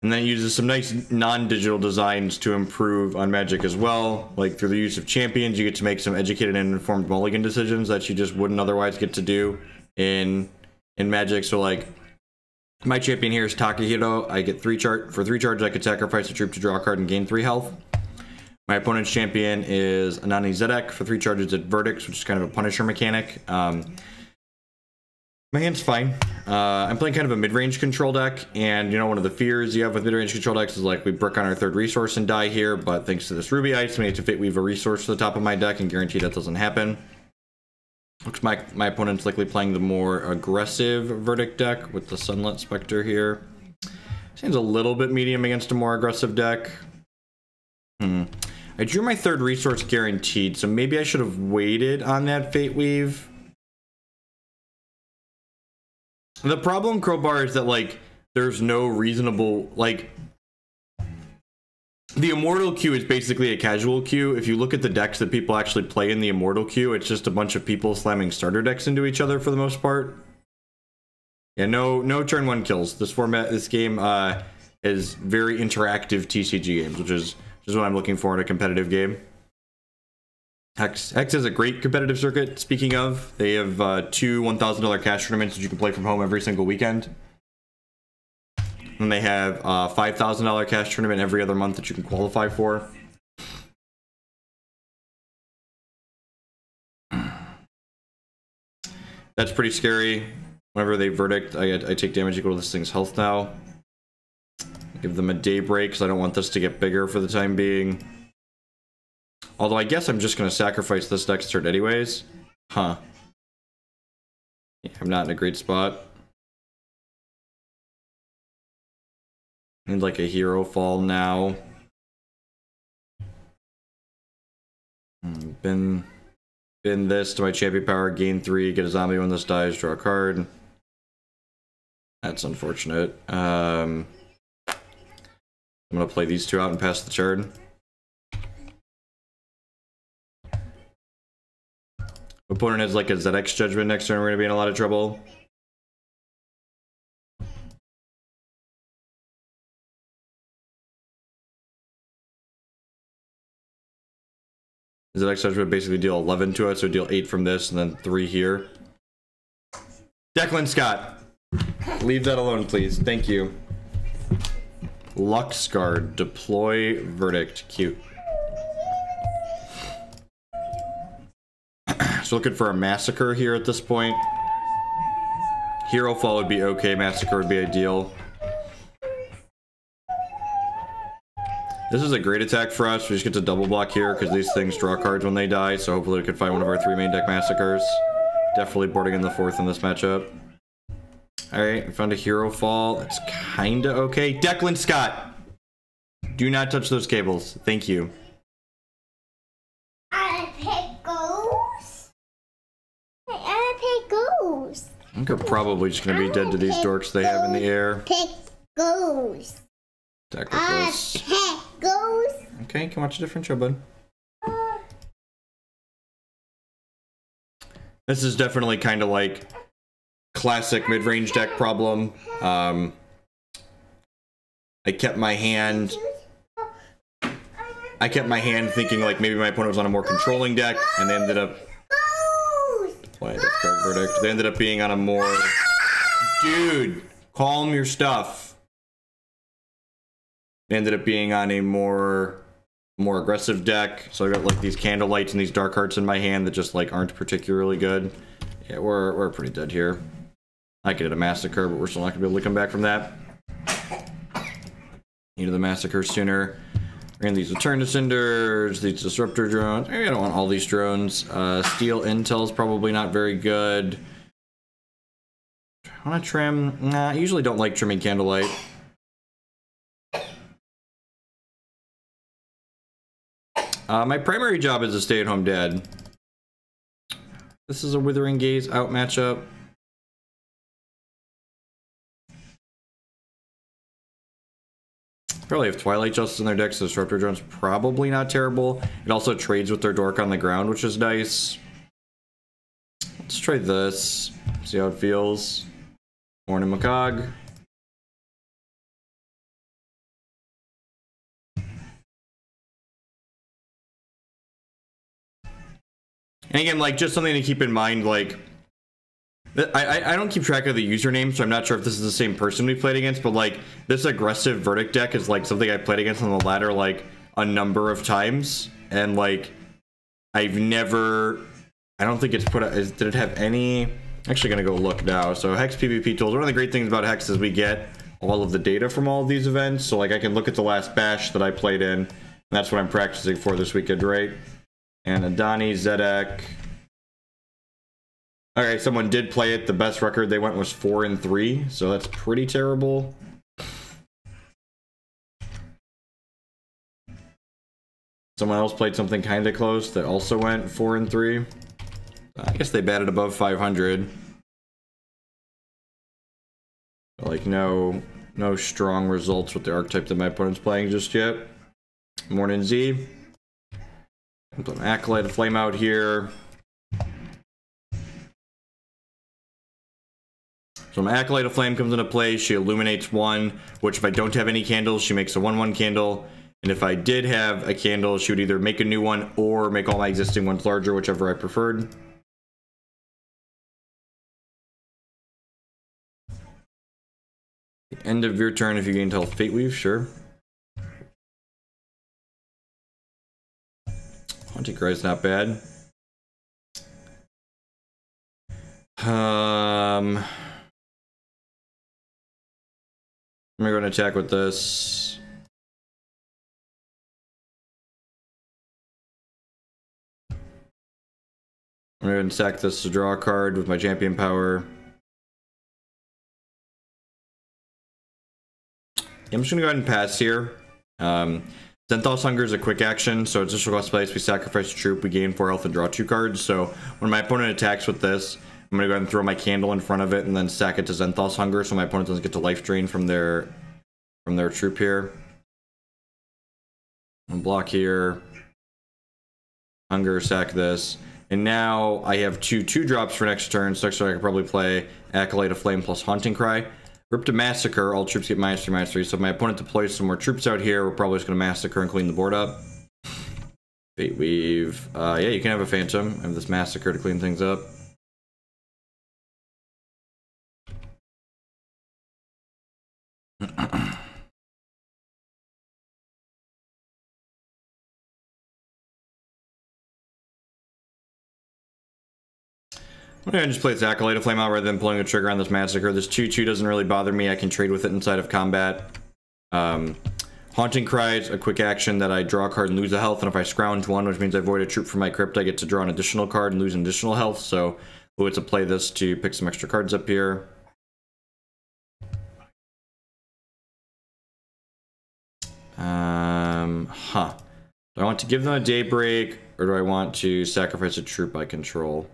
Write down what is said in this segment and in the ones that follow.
And then it uses some nice non-digital designs to improve on Magic as well. Like through the use of champions, you get to make some educated and informed mulligan decisions that you just wouldn't otherwise get to do in Magic. So like, my champion here is Takahiro. I get 3 charge. For 3 charges, I could sacrifice a troop to draw a card and gain 3 health. My opponent's champion is Anani Zeddek. For 3 charges, at Verdicts, which is kind of a Punisher mechanic. My hand's fine. I'm playing kind of a mid-range control deck, and you know, one of the fears you have with mid-range control decks is like we brick on our 3rd resource and die here, but thanks to this Ruby Ice, I need to fit weave a resource to the top of my deck and guarantee that doesn't happen. Looks like my opponent's likely playing the more aggressive Verdict deck with the Sunlit Spectre here. Seems a little bit medium against a more aggressive deck. I drew my 3rd resource guaranteed, so maybe I should have waited on that Fate Weave. The problem, Crowbar, is that, like, there's no reasonable, like, the Immortal queue is basically a casual queue. If you look at the decks that people actually play in the Immortal queue, it's just a bunch of people slamming starter decks into each other for the most part. Yeah, no turn 1 kills. This format, this game, is very interactive TCG games, which is what I'm looking for in a competitive game. Hex is a great competitive circuit. Speaking of, they have 2 $1,000 cash tournaments that you can play from home every single weekend. And they have a $5,000 cash tournament every other month that you can qualify for. That's pretty scary. Whenever they Verdict, I take damage equal to this thing's health now. Give them a day break because I don't want this to get bigger for the time being. Although I guess I'm just going to sacrifice this next turn anyways. Huh. Yeah, I'm not in a great spot. Need like a Herofall now. Bin this to my champion power, gain 3, get a zombie when this dies, draw a card. That's unfortunate. I'm going to play these 2 out and pass the turn. Opponent has like a Zeddek's Judgment next turn, we're going to be in a lot of trouble. Zeddek's Judgment basically deal 11 to us, so deal 8 from this and then 3 here. Declan Scott, leave that alone, please. Thank you. Luxguard, deploy Verdict, cute. So looking for a Massacre here at this point. Herofall would be okay, Massacre would be ideal. This is a great attack for us. We just get to double block here because these things draw cards when they die, so hopefully we can find one of our 3 main deck Massacres. Definitely boarding in the 4th in this matchup. Alright, I found a Herofall. It's kinda okay. Declan Scott! Do not touch those cables. Thank you. I think we're probably just gonna be dead to these dorks they have in the air. Pickles. Attack with this. Pickles. Okay, you can watch a different show, bud. This is definitely kind of like classic mid-range deck problem. I kept my hand thinking like maybe my opponent was on a more controlling deck, and they ended up Verdict. They ended up being on a more... Dude, calm your stuff. They ended up being on a more aggressive deck. So I got like these Candlelights and these Dark Hearts in my hand that just like aren't particularly good. Yeah, we're pretty dead here. I could hit a Massacre, but we're still not gonna be able to come back from that. Needed the Massacre sooner. And these Return to Cinders, these Disruptor Drones. Maybe I don't want all these drones. Steel Intel's probably not very good. I want to trim. Nah, I usually don't like trimming Candlelight. My primary job is a stay-at-home dad. This is a Withering Gaze out matchup. Probably have Twilight Justice in their decks, so Disruptor Drone's probably not terrible. It also trades with their Dork on the ground, which is nice. Let's try this. See how it feels. Morning Macog. And again, like, just something to keep in mind, like, I don't keep track of the username, so I'm not sure if this is the same person we played against, but like, this aggressive verdict deck is like something I played against on the ladder like a number of times, and like, I've never, I don't think it's put, did it have any, actually gonna go look now. So Hex PvP tools, one of the great things about Hex is we get all of the data from all of these events, so like I can look at the last bash that I played in, and that's what I'm practicing for this weekend, right? And Adani, Zeddek. Okay, someone did play it. The best record they went was 4-3, so that's pretty terrible. Someone else played something kind of close that also went 4-3. I guess they batted above 500. Like, no strong results with the archetype that my opponent's playing just yet. Morning Z. Put an Acolyte of Flame out here. So my Acolyte of Flame comes into play. She illuminates 1, which if I don't have any candles, she makes a 1/1 candle. And if I did have a candle, she would either make a new one or make all my existing ones larger, whichever I preferred. The end of your turn if you gain health, Fate Weave, sure. Haunting Cry is not bad. I'm gonna go and attack with this. I'm gonna go and sack this to draw a card with my champion power. I'm just gonna go ahead and pass here. Xentoth's Hunger is a quick action, so it's just request place. We sacrifice a troop, we gain 4 health and draw 2 cards. So when my opponent attacks with this, I'm gonna go ahead and throw my candle in front of it and then sack it to Xentoth's Hunger, so my opponent doesn't get to life drain from their troop here. I'll block here. Hunger, sack this. And now I have 2 drops for next turn, so next turn I could probably play Acolyte of Flame plus Haunting Cry. Rip to Massacre, all troops get -3/-3. So if my opponent deploys some more troops out here, we're probably just going to Massacre and clean the board up. Fate Weave. Yeah, you can have a Phantom. I have this Massacre to clean things up. I'm gonna just play this Acolyte of Flame out rather than pulling a trigger on this Massacre. This 2/2 doesn't really bother me. I can trade with it inside of combat. Haunting Cry is a quick action that I draw a card and lose a health, and if I scrounge 1, which means I void a troop from my crypt, I get to draw an additional card and lose an additional health. So we'll get to play this to pick some extra cards up here. Do I want to give them a Daybreak, or do I want to sacrifice a troop I control?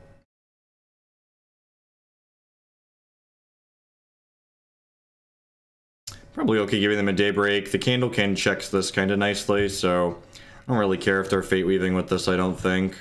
Probably okay giving them a Daybreak. The Candle Can checks this kind of nicely, so I don't really care if they're Fate Weaving with this, I don't think.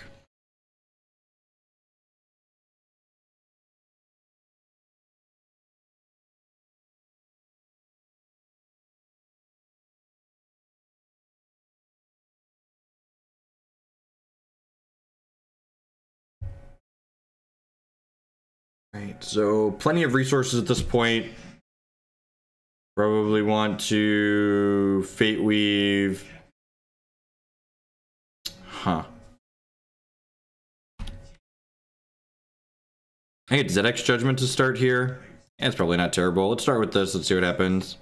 Right, so plenty of resources at this point. Probably want to Fate Weave. I get Zeddek's Judgment to start here. Yeah, it's probably not terrible. Let's start with this. Let's see what happens.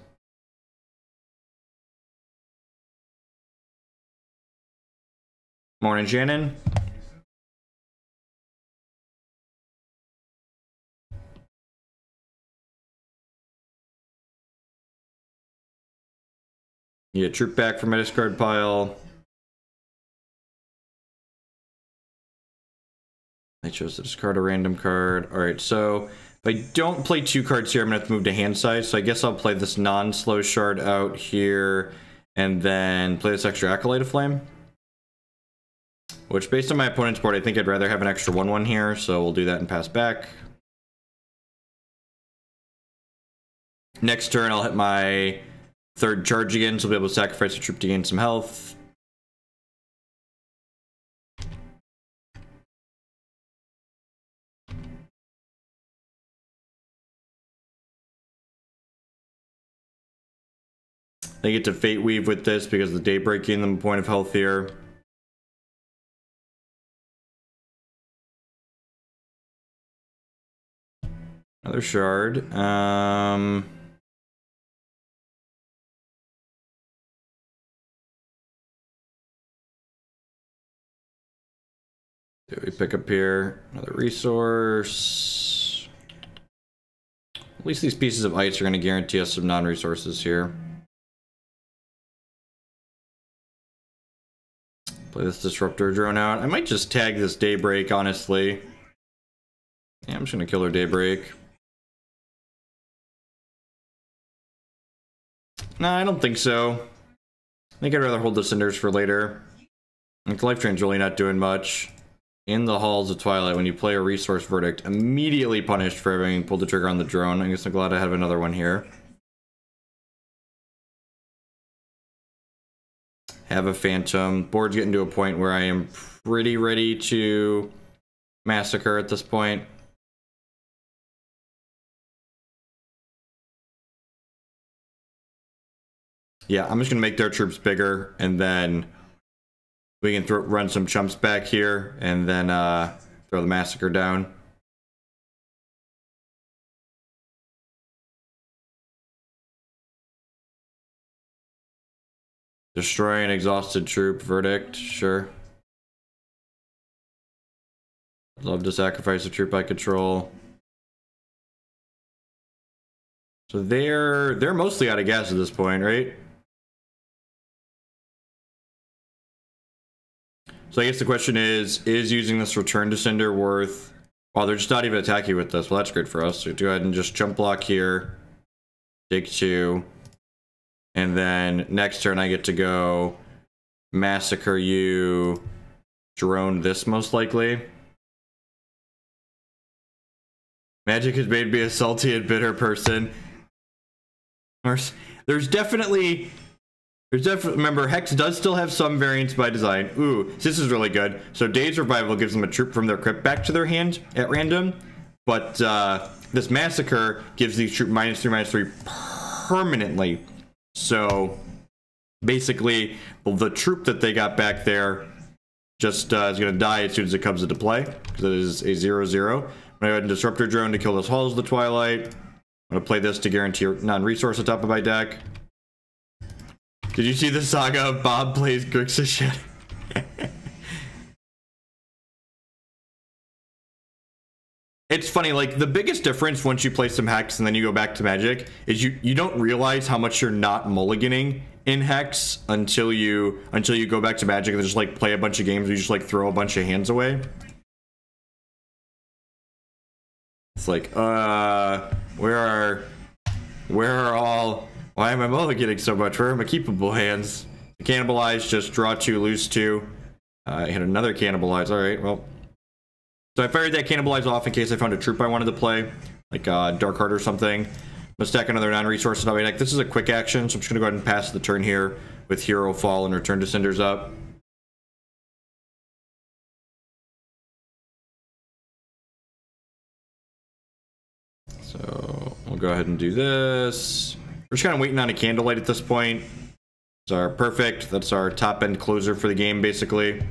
Morning, Shannon. You get troop back from my discard pile. I chose to discard a random card. Alright, so if I don't play 2 cards here, I'm going to have to move to hand size. So I guess I'll play this non-slow shard out here and then play this extra Acolyte of Flame. Which, based on my opponent's board, I think I'd rather have an extra 1/1 here. So we'll do that and pass back. Next turn, I'll hit my 3rd charge again, so I'll be able to sacrifice a troop to gain some health. They get to Fate Weave with this because the Daybreak giving them a point of health here. Another shard. Do we pick up here? Another resource. At least these pieces of ice are going to guarantee us some non-resources here. Play this Disruptor Drone out. I might just tag this Daybreak, honestly. Yeah, I'm just going to kill her Daybreak. Nah, I don't think so. I think I'd rather hold the Cinders for later. Like, Life Drain's really not doing much. In the Halls of Twilight, when you play a resource verdict, immediately punished for having pulled the trigger on the drone. I guess I'm glad I have another one here. Have a Phantom. Board's getting to a point where I am pretty ready to Massacre at this point. Yeah, I'm just going to make their troops bigger, and then we can run some chumps back here, and then throw the Massacre down. Destroy an exhausted troop, verdict, sure. Love to sacrifice a troop I control. So they're mostly out of gas at this point, right? So I guess the question is using this return to Cinder worth... Oh, they're just not even attacking with this. Well, that's great for us. So go ahead and just jump block here. Take 2. And then next turn I get to go Massacre you. Drone this most likely. Magic has made me a salty and bitter person. There's definitely... remember, Hex does still have some variants by design. Ooh, this is really good. So Days Revival gives them a troop from their crypt back to their hand at random. But this Massacre gives these troop -3/-3 permanently. So basically, the troop that they got back there just is going to die as soon as it comes into play. Because it is a 0/0. I'm going to go ahead and Disruptor Drone to kill this Halls of the Twilight. I'm going to play this to guarantee non-resource on top of my deck. Did you see the saga of Bob plays Grixis shit? It's funny, like, the biggest difference once you play some Hex and then you go back to Magic is you don't realize how much you're not mulliganing in Hex until you go back to Magic and just, like, play a bunch of games where you just, like, throw a bunch of hands away. It's like, where are all... Why am I mulliganing so much? Where are my keepable hands? Cannibalize, just draw 2, lose 2. I hit another Cannibalize. Alright, well. So I fired that Cannibalize off in case I found a troop I wanted to play. Like Dark Heart or something. Let's stack another non-resource. Like, this is a quick action, so I'm just going to go ahead and pass the turn here with Herofall and return to Cinders up. So we'll go ahead and do this. We're just kind of waiting on a Candlelight at this point. It's our perfect. That's our top end closer for the game, basically.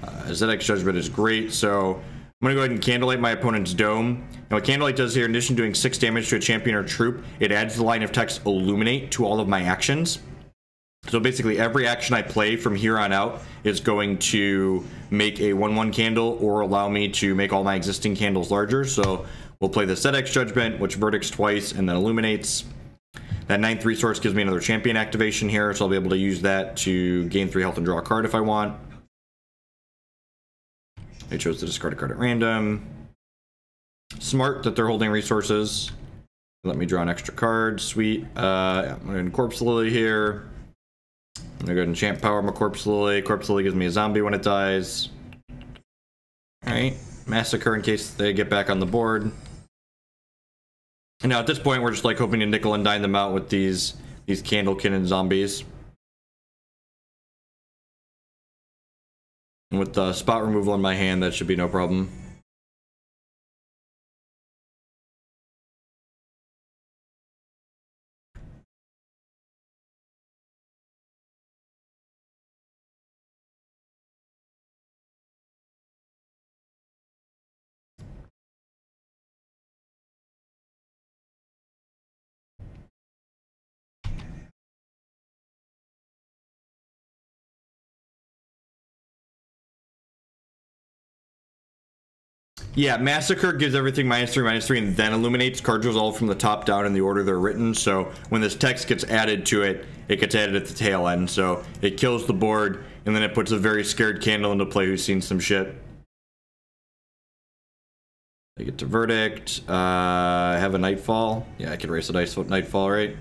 Zeddek's Judgment is great, so I'm going to go ahead and Candlelight my opponent's Dome. Now, what Candlelight does here, in addition to doing 6 damage to a champion or troop, it adds the line of text Illuminate to all of my actions. So basically, every action I play from here on out is going to make a 1/1 candle or allow me to make all my existing candles larger. So we'll play the Zeddek's Judgment, which verdicts twice and then illuminates. That 9th resource gives me another champion activation here, so I'll be able to use that to gain 3 health and draw a card if I want. I chose to discard a card at random. Smart that they're holding resources. Let me draw an extra card. Sweet. Yeah, I'm going to Corpse Lily here. I'm going to go ahead and Champ Power my Corpse Lily. Corpse Lily gives me a zombie when it dies. Alright. Massacre in case they get back on the board. And now at this point, we're just like hoping to nickel and dime them out with these Candlekin and zombies. And with the spot removal in my hand, that should be no problem. Yeah, Massacre gives everything -3/-3, and then illuminates. Cards all from the top down in the order they're written, so when this text gets added to it, it gets added at the tail end, so it kills the board, and then it puts a very scared candle into play who's seen some shit. I get to Verdict. I have a Nightfall. Yeah, I could race a dice with Nightfall, right?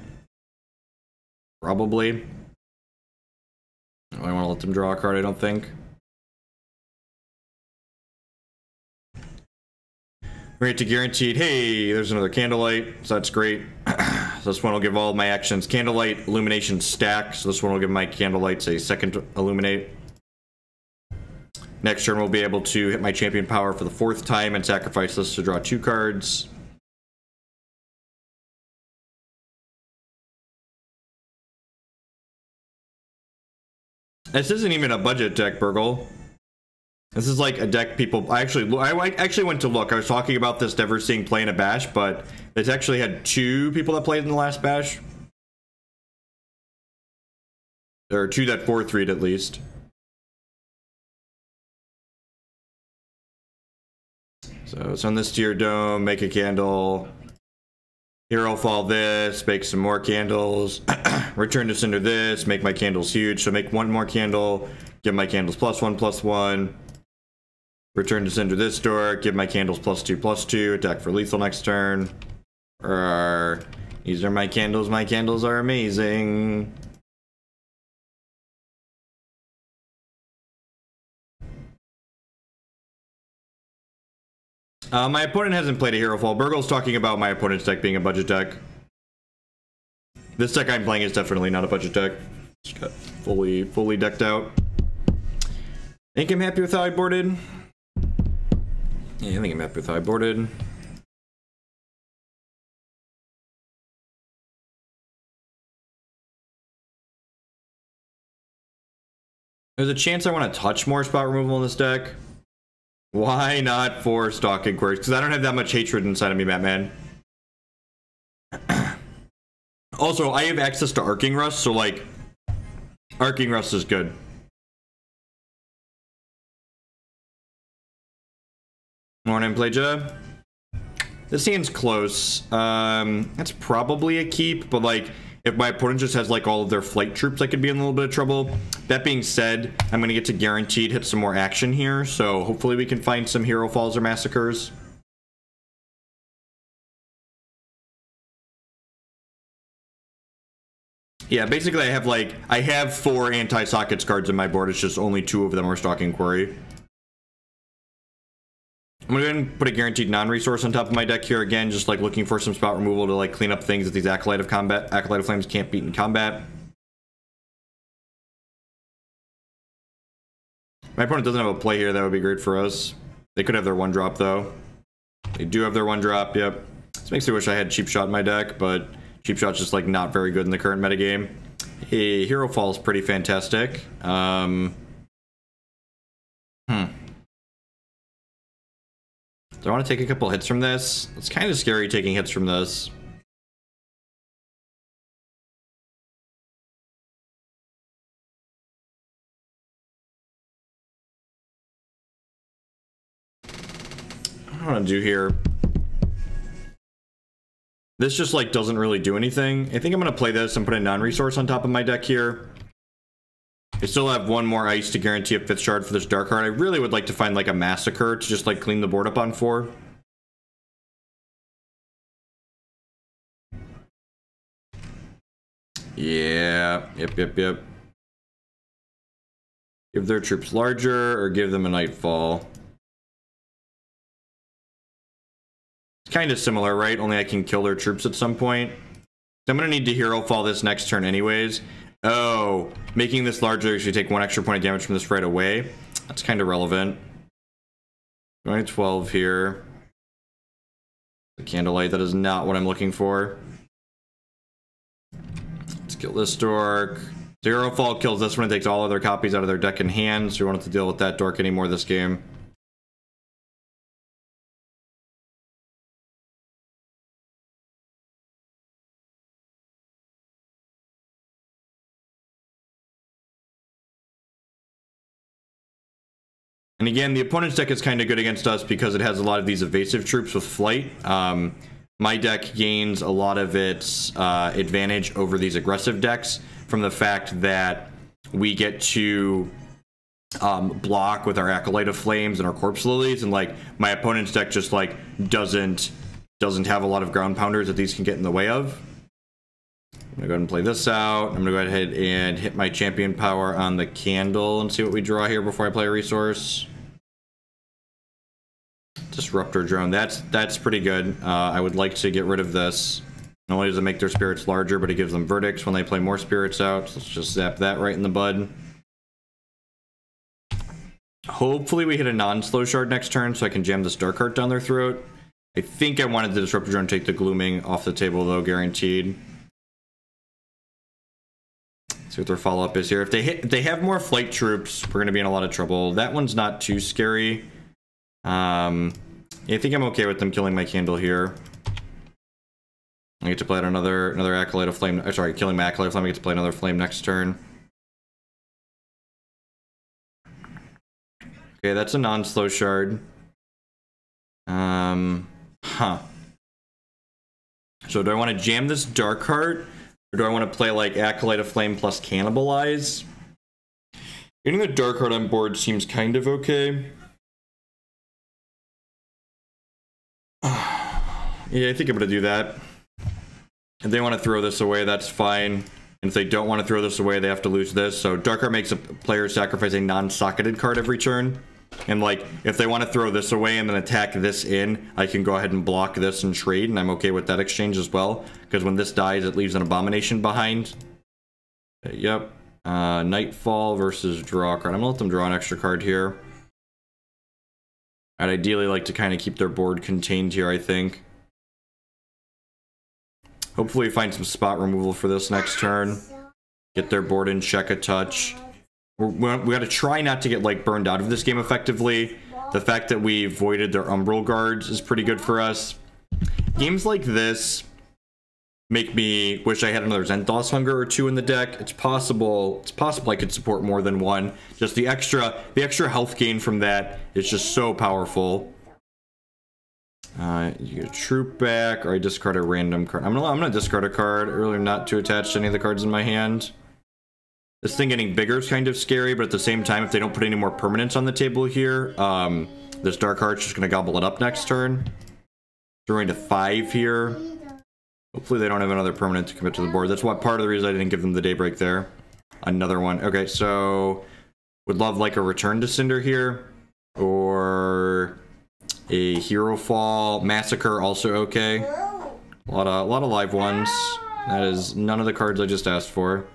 Probably. I don't want to let them draw a card, I don't think. We're to guaranteed. Hey, there's another Candlelight, so that's great. So this one will give all of my actions Candlelight, Illumination, stack. So this one will give my Candlelights a second Illuminate. Next turn we'll be able to hit my champion power for the 4th time and sacrifice this to draw 2 cards. This isn't even a budget deck, Burgle. This is like a deck people... I actually went to look. I was talking about this never seeing play in a bash, but it's actually had 2 people that played in the last bash. There are 2 that 4-3'd at least. So send this to your dome, make a candle. Herofall this, make some more candles. Return to Cinder this, make my candles huge. So make 1 more candle, give my candles +1/+1. Return to Cinder this door, give my candles +2/+2. Attack for lethal next turn. These are my candles. My candles are amazing. My opponent hasn't played a Herofall. Burgle's talking about my opponent's deck being a budget deck. This deck I'm playing is definitely not a budget deck. Just got fully decked out. Think I'm happy with how I boarded? Yeah, I think I'm happy with how I boarded. There's a chance I want to touch more spot removal in this deck. Why not 4 Stalking Quarries? Because I don't have that much hatred inside of me, Batman. Also, I have access to Arcing Rust, so like, Arcing Rust is good. Morning, Plaja. This hand's close. That's probably a keep, but like, if my opponent just has like all of their flight troops, I could be in a little bit of trouble. That being said, I'm gonna get to guaranteed hit some more action here, so hopefully we can find some Herofalls or Massacres. Yeah, basically I have 4 anti-sockets cards in my board, it's just only 2 of them are Stalking Quarry. I'm gonna go ahead and put a guaranteed non-resource on top of my deck here again, just like looking for some spot removal to like clean up things that these Acolyte of Flames can't beat in combat. My opponent doesn't have a play here that would be great for us. They could have their 1-drop though. They do have their 1-drop, yep. This makes me wish I had Cheap Shot in my deck, but Cheap Shot's just like not very good in the current metagame. Hey, Herofall is pretty fantastic. Do I want to take a couple hits from this? It's kind of scary taking hits from this. What do I want to do here? This just like doesn't really do anything. I think I'm going to play this and put a non-resource on top of my deck here. I still have 1 more ice to guarantee a 5th shard for this dark card. I really would like to find like a Massacre to just like clean the board up on 4. Yeah, yep. Give their troops larger or give them a Nightfall. It's kind of similar, right? Only I can kill their troops at some point. So I'm going to need to Herofall this next turn anyways. Oh, making this larger actually take 1 extra point of damage from this right away. That's kind of relevant. Going to 12 here. The Candlelight, that is not what I'm looking for. Let's kill this dork. Herofall kills this one and takes all other copies out of their deck and hand, so we won't have to deal with that dork anymore this game. And again, the opponent's deck is kind of good against us because it has a lot of these evasive troops with flight. My deck gains a lot of its advantage over these aggressive decks from the fact that we get to block with our Acolyte of Flames and our Corpse Lilies, and like my opponent's deck just like doesn't have a lot of ground pounders that these can get in the way of. I'm gonna go ahead and play this out. I'm gonna go ahead and hit my champion power on the candle and see what we draw here before I play a resource. Disruptor Drone, that's pretty good. I would like to get rid of this. Not only does it make their spirits larger, but it gives them verdicts when they play more spirits out. So let's just zap that right in the bud. Hopefully we hit a non-slow shard next turn so I can jam this Dark Heart down their throat. I think I wanted the Disruptor Drone to take the Glooming off the table though, guaranteed. See what their follow-up is here. If they have more flight troops, we're gonna be in a lot of trouble. That one's not too scary. I think I'm okay with them killing my candle here. I get to play out another Acolyte of Flame. Sorry, killing my Acolyte of Flame. I get to play another Flame next turn. Okay, that's a non-slow shard. So do I want to jam this Dark Heart, or do I want to play like Acolyte of Flame plus Cannibalize? Getting the Dark Heart on board seems kind of okay. Yeah, I think I'm gonna do that. If they want to throw this away, that's fine. And if they don't want to throw this away, they have to lose this. So Dark Heart makes a player sacrifice a non-socketed card every turn. And like, if they want to throw this away and then attack this in, I can go ahead and block this and trade, and I'm okay with that exchange as well. Because when this dies, it leaves an Abomination behind. Yep. Nightfall versus draw a card. I'm gonna let them draw an extra card here. I'd ideally like to kind of keep their board contained here, I think. Hopefully find some spot removal for this next turn. Get their board in check a touch. We got to try not to get like burned out of this game effectively. The fact that we voided their Umbral Guards is pretty good for us. Games like this make me wish I had another Xentoth Hunger or two in the deck. It's possible I could support more than one. Just the extra health gain from that is just so powerful. You get a troop back, or I discard a random card. I'm gonna discard a card, earlier not to attach to any of the cards in my hand. This thing getting bigger is kind of scary, but at the same time, if they don't put any more permanents on the table here, this Dark Heart's just gonna gobble it up next turn. Throwing to 5 here. Hopefully they don't have another permanent to commit to the board. That's what part of the reason I didn't give them the Daybreak there. Another one. Okay, so would love like a Return to Cinder here, or a Herofall. Massacre also okay. A lot of live ones. That is none of the cards I just asked for.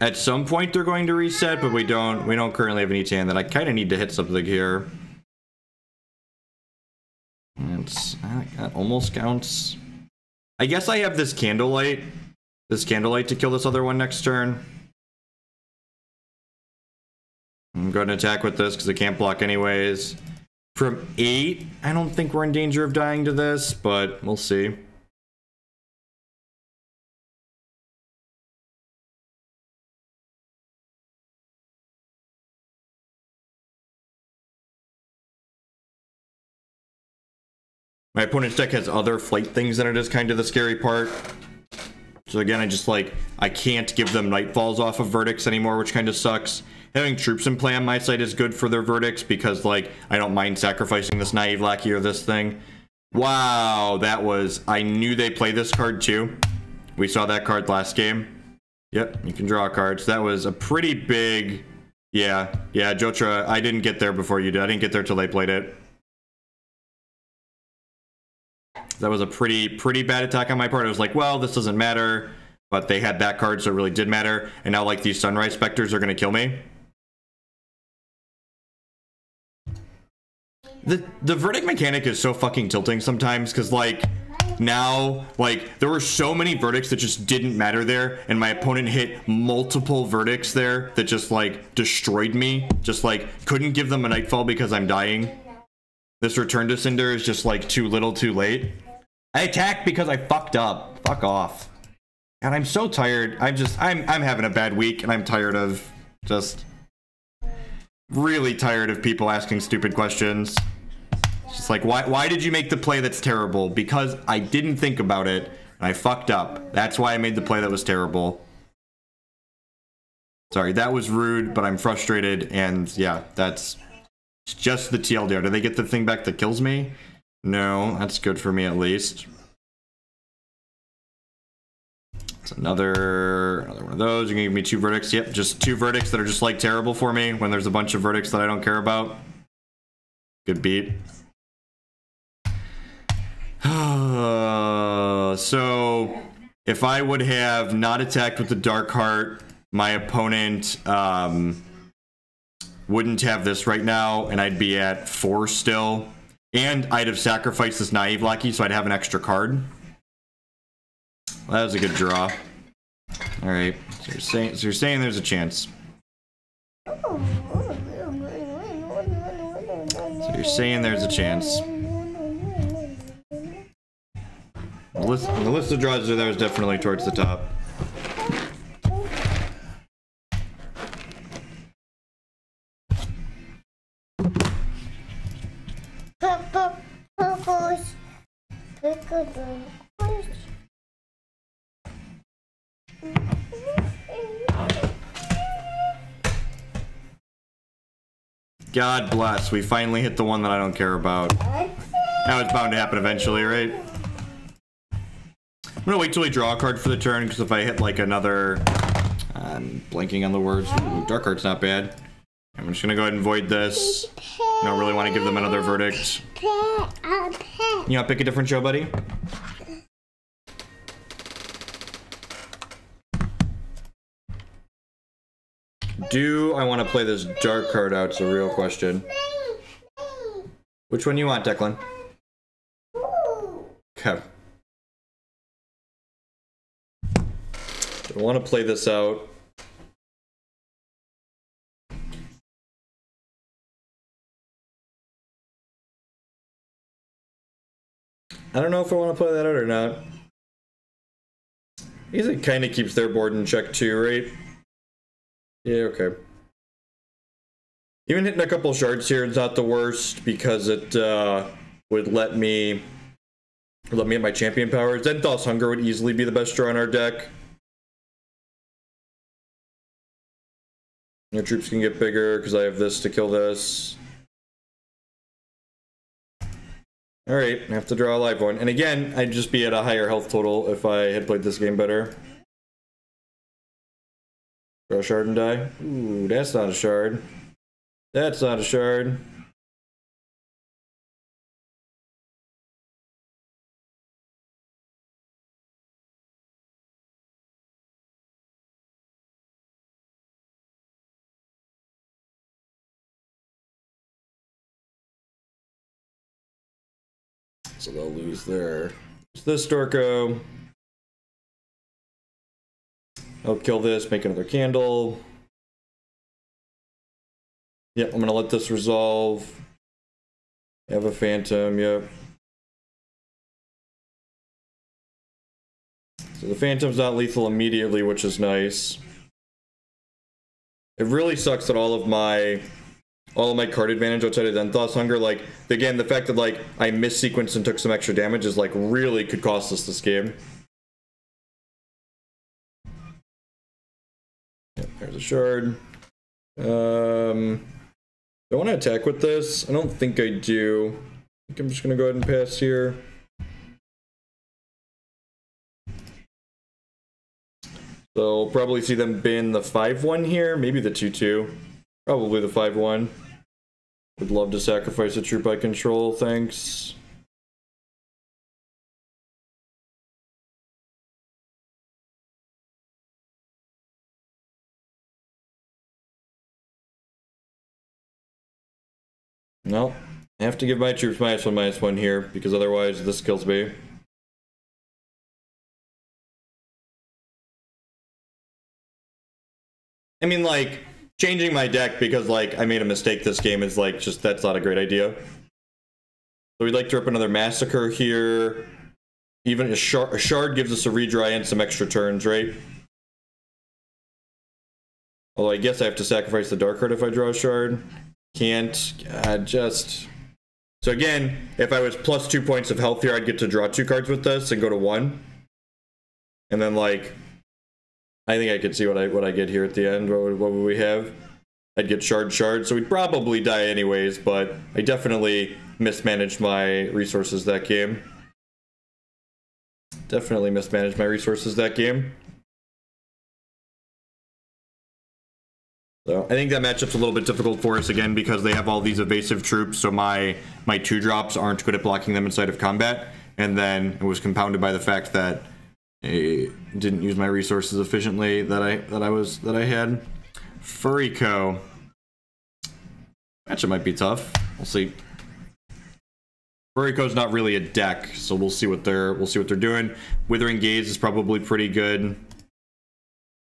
At some point they're going to reset, but we don't currently have any tan that I kind of need to hit something here. That almost counts. I guess I have this Candlelight. This Candlelight to kill this other one next turn. I'm going to attack with this because it can't block anyways. From 8, I don't think we're in danger of dying to this, but we'll see. My opponent's deck has other flight things in it is kind of the scary part. So again, I can't give them Nightfalls off of verdicts anymore, which kind of sucks. Having troops in play on my side is good for their verdicts because like I don't mind sacrificing this Naive Lackey or this thing. Wow, that was, I knew they played this card too. We saw that card last game. Yep, you can draw cards. That was a pretty big, yeah, Jotra, I didn't get there before you did. I didn't get there till they played it. That was a pretty bad attack on my part. I was like, well, this doesn't matter, but they had that card, so it really did matter. And now, like, these Sunrise Specters are going to kill me. The verdict mechanic is so fucking tilting sometimes, because, like, now, like, there were so many verdicts that just didn't matter there, and my opponent hit multiple verdicts there that just, like, destroyed me. Just, like, couldn't give them a Nightfall because I'm dying. This Return to Cinder is just, like, too little too late. I attacked because I fucked up. Fuck off. And I'm so tired. I'm having a bad week, and I'm tired of just really tired of people asking stupid questions. It's just like, why did you make the play that's terrible? Because I didn't think about it, and I fucked up. That's why I made the play that was terrible. Sorry, that was rude, but I'm frustrated, and yeah, that's just the TLDR. Do they get the thing back that kills me? No, that's good for me at least. It's another one of those. You can give me 2 verdicts. Yep, just 2 verdicts that are just like terrible for me when there's a bunch of verdicts that I don't care about. Good beat. So if I would have not attacked with the Dark Heart, my opponent wouldn't have this right now, and I'd be at 4 still. And I'd have sacrificed this Naive Lackey, so I'd have an extra card. Well, that was a good draw. Alright, so you're saying there's a chance. So you're saying there's a chance. The list of draws there is definitely towards the top. God bless, we finally hit the one that I don't care about. That was bound to happen eventually, right? I'm gonna wait till we draw a card for the turn, because if I hit like another... I'm blanking on the words. Ooh, Dark Heart's not bad. I'm just gonna go ahead and void this. I don't really want to give them another verdict. You want to pick a different show, buddy? Do I want to play this Dark card out? It's a real question. Which one you want, Declan? Okay. I want to play this out. I don't know if I want to play that out or not. I guess it kind of keeps their board in check too, right? Yeah, okay. Even hitting a couple shards here is not the worst, because it would let me hit my champion power. Xentoth's Hunger would easily be the best draw in our deck. Your troops can get bigger because I have this to kill this. Alright, I have to draw a live one. And again, I'd just be at a higher health total if I had played this game better. Draw a shard and die. Ooh, that's not a shard. That's not a shard. So they'll lose their... this Storko. I'll kill this, make another candle. Yep, I'm gonna let this resolve. Have a phantom, yep. So the phantom's not lethal immediately, which is nice. It really sucks that all of my card advantage outside of Xentoth's Hunger, like, again, the fact that, like, I missequenced and took some extra damage is, like, really could cost us this game. Yep, there's a shard. Do I want to attack with this? I don't think I do. I think I'm just gonna go ahead and pass here. So, probably see them bin the 5-1 here, maybe the 2-2. Probably the 5-1. Would love to sacrifice a troop I control, thanks. No, I have to give my troops -1/-1 here, because otherwise this kills me. I mean, like, changing my deck because, like, I made a mistake this game is, like, just, that's not a great idea. So we'd like to rip another Massacre here. Even a shard gives us a redry and some extra turns, right? Although I guess I have to sacrifice the dark card if I draw a shard. Can't. Just... So again, if I was plus 2 points of health here, I'd get to draw 2 cards with this and go to 1. And then, like, I think I could see what I get here at the end. What would we have? I'd get shard. So we'd probably die anyways, but I definitely mismanaged my resources that game. Definitely mismanaged my resources that game. So I think that matchup's a little bit difficult for us again because they have all these evasive troops, so my 2-drops aren't good at blocking them inside of combat, and then it was compounded by the fact that I didn't use my resources efficiently that I had. Furiko. Matchup might be tough. We'll see. Furiko's not really a deck, so we'll see what they're doing. Withering Gaze is probably pretty good.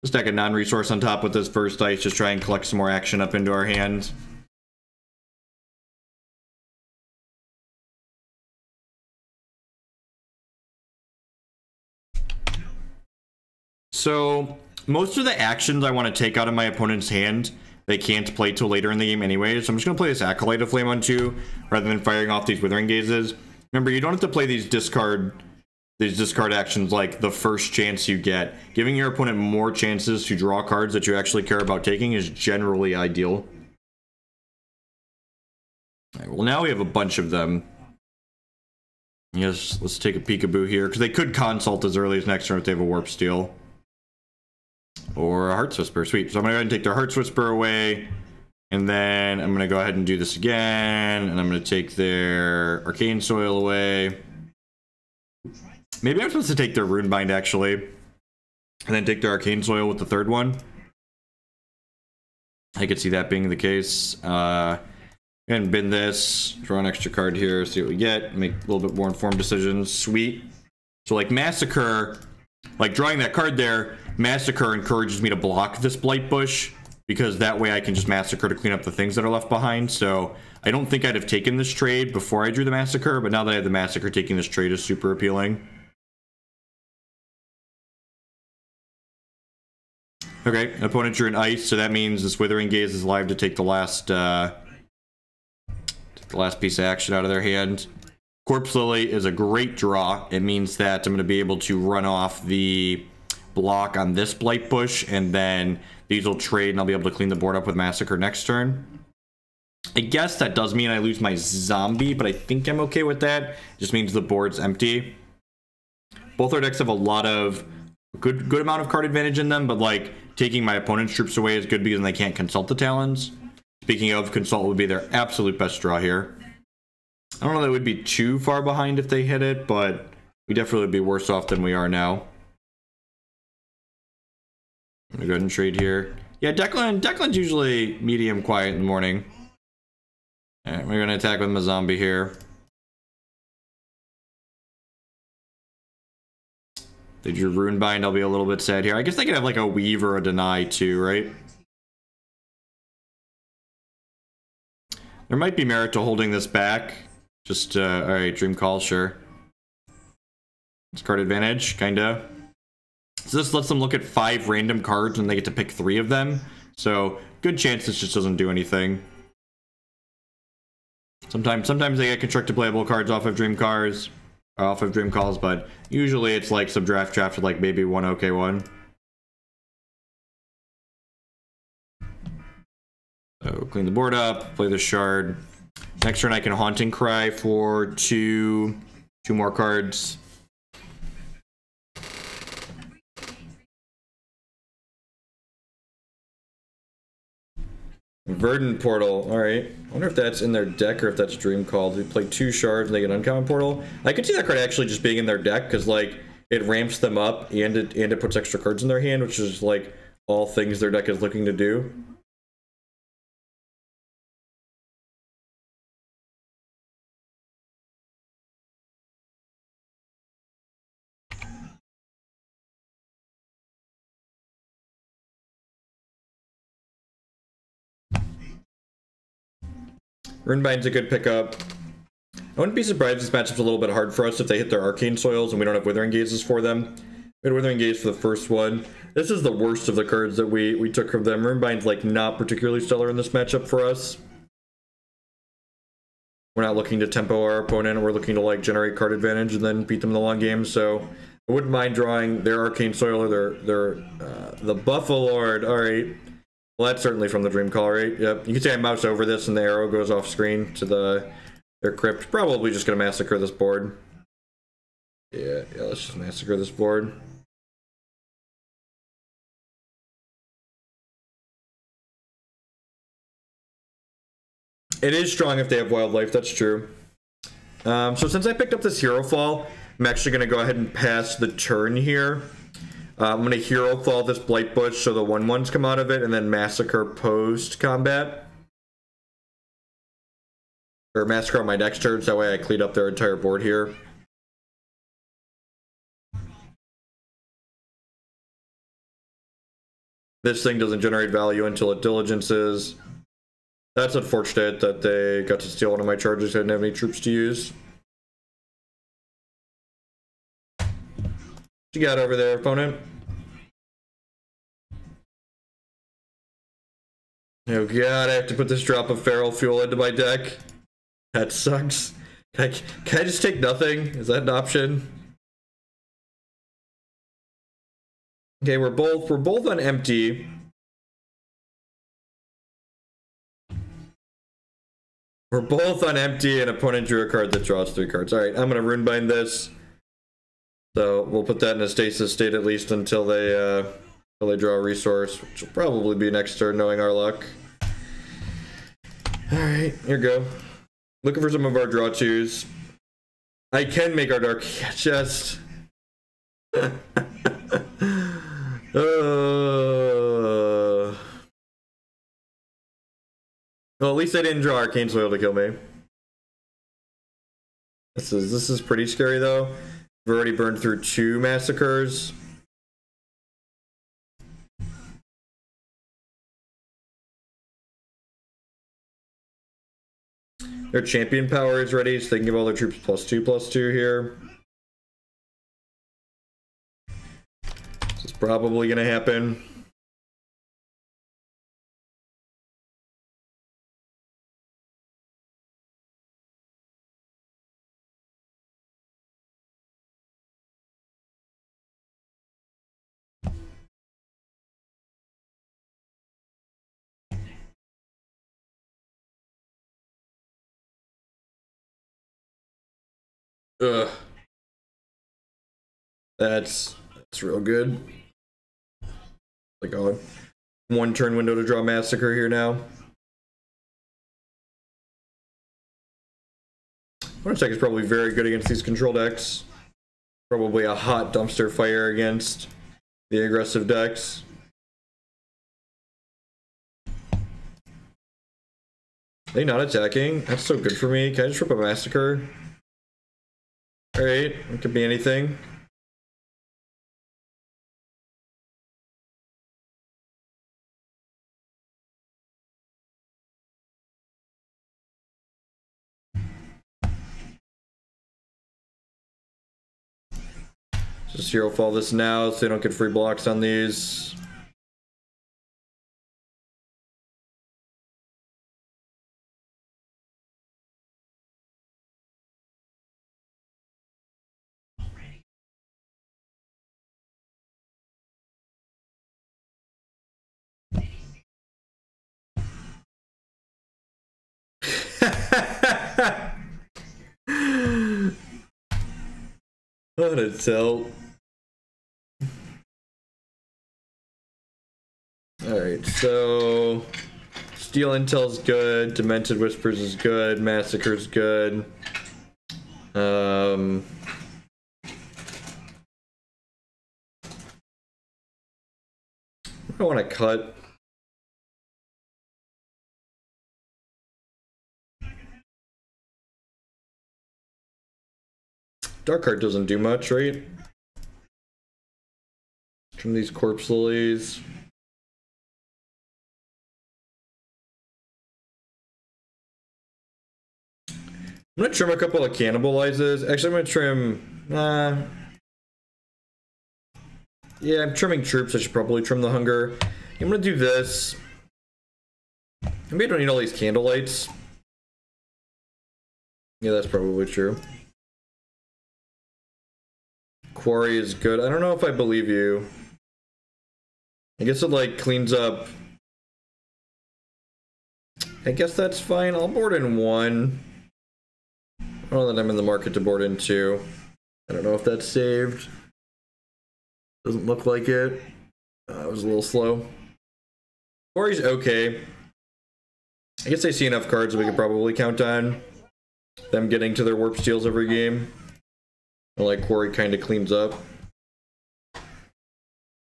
Let's stack a non-resource on top with this first dice, just try and collect some more action up into our hand. So, most of the actions I want to take out of my opponent's hand, they can't play till later in the game anyway, so I'm just going to play this Acolyte of Flame on 2, rather than firing off these Withering Gazes. Remember, you don't have to play these discard actions like the first chance you get. Giving your opponent more chances to draw cards that you actually care about taking is generally ideal. Right, well, now we have a bunch of them. Yes, let's take a peekaboo here, because they could consult as early as next turn if they have a Warp Steel. Or a Heart's Whisper. Sweet. So I'm going to go ahead and take their Heart's Whisper away. And then I'm going to go ahead and do this again. And I'm going to take their Arcane Soil away. Maybe I'm supposed to take their Runebind, actually. And then take their Arcane Soil with the third one. I could see that being the case. And bin this. Draw an extra card here. See what we get. Make a little bit more informed decisions. Sweet. So, like, Massacre... Like, drawing that card there, Massacre encourages me to block this Blight Bush, because that way I can just Massacre to clean up the things that are left behind. So, I don't think I'd have taken this trade before I drew the Massacre, but now that I have the Massacre, taking this trade is super appealing. Okay, opponent drew an Ice, so that means this Withering Gaze is live to take the last piece of action out of their hand. Corpse Lily is a great draw. It means that I'm going to be able to run off the block on this Blight Bush, and then these will trade, and I'll be able to clean the board up with Massacre next turn. I guess that does mean I lose my zombie, but I think I'm okay with that. It just means the board's empty. Both our decks have a lot of good amount of card advantage in them, but like taking my opponent's troops away is good because they can't consult the Talons. Speaking of, consult would be their absolute best draw here. I don't know that we'd be too far behind if they hit it, but we definitely would be worse off than we are now. I'm gonna go ahead and trade here. Yeah, Declan's usually medium quiet in the morning. Alright, we're gonna attack with my zombie here. They drew Runebind, I'll be a little bit sad here. I guess they could have like a Weave or a Deny too, right? There might be merit to holding this back. Just, alright, Dream Call, sure. It's card advantage, kinda. So this lets them look at 5 random cards and they get to pick 3 of them. So, good chance this just doesn't do anything. Sometimes they get constructed playable cards off of Dream Calls, but usually it's like some draft with like maybe one okay one. So, clean the board up, play the shard. Next turn I can Haunting Cry for two more cards. Verdant Portal, alright. I wonder if that's in their deck or if that's Dream Call. They play 2 shards and they get Uncommon Portal. I could see that card actually just being in their deck, because like it ramps them up and it puts extra cards in their hand, which is like all things their deck is looking to do. Runebind's a good pickup. I wouldn't be surprised if this matchup's a little bit hard for us if they hit their Arcane Soils and we don't have Withering Gazes for them. We had Withering Gaze for the first one. This is the worst of the cards that we took from them. Runebine's like not particularly stellar in this matchup for us. We're not looking to tempo our opponent. We're looking to like generate card advantage and then beat them in the long game. So I wouldn't mind drawing their Arcane Soil or their the Buffalord. All right. Well, that's certainly from the Dream Call, right? Yep. You can see I mouse over this and the arrow goes off screen to their crypt. Probably just gonna massacre this board. Yeah, let's just massacre this board. It is strong if they have wildlife, that's true. So since I picked up this Herofall, I'm actually going to go ahead and pass the turn here. I'm going to Herofall this Blight Bush so the 1/1s come out of it, and then Massacre post-combat. Or Massacre on my next turn, so that way I clean up their entire board here. This thing doesn't generate value until it diligences. That's unfortunate that they got to steal one of my charges. I didn't have any troops to use. What you got over there, opponent? Oh god, I have to put this drop of feral fuel into my deck. That sucks. Can I just take nothing? Is that an option? Okay, we're both on empty. We're both on empty, and opponent drew a card that draws 3 cards. Alright, I'm gonna runebind this. So we'll put that in a stasis state at least until they draw a resource, which will probably be next turn, knowing our luck. Alright, here we go. Looking for some of our draw twos. I can make our dark chest. Well, at least I didn't draw Arcane Soil to kill me. This is pretty scary though. We've already burned through 2 massacres. Their champion power is ready, so they can give all their troops +2/+2 here. This is probably gonna happen. Ugh. That's real good. Like a 1 turn window to draw Massacre here now. Deck is probably very good against these control decks. Probably a hot dumpster fire against the aggressive decks. Are they not attacking? That's so good for me. Can I just rip a Massacre? Alright, it could be anything. Just Herofall this now so they don't get free blocks on these. What a tilt. Alright, so Steel Intel's good, Demented Whispers is good, Massacre's good. I want to cut. Dark card doesn't do much, right? From these Corpse Lilies. I'm gonna trim a couple of Cannibalizes. Actually, I'm gonna trim... yeah, I'm trimming troops. I should probably trim the hunger. I'm gonna do this. Maybe I don't need all these Candlelights. Yeah, that's probably true. Quarry is good. I don't know if I believe you. I guess it, like, cleans up... I guess that's fine. I'll board in 1. I don't know that I'm in the market to board in 2. I don't know if that's saved. Doesn't look like it. It was a little slow. Quarry's okay. I guess I see enough cards that we could probably count on them getting to their warp steals every game. I like Quarry kind of cleans up.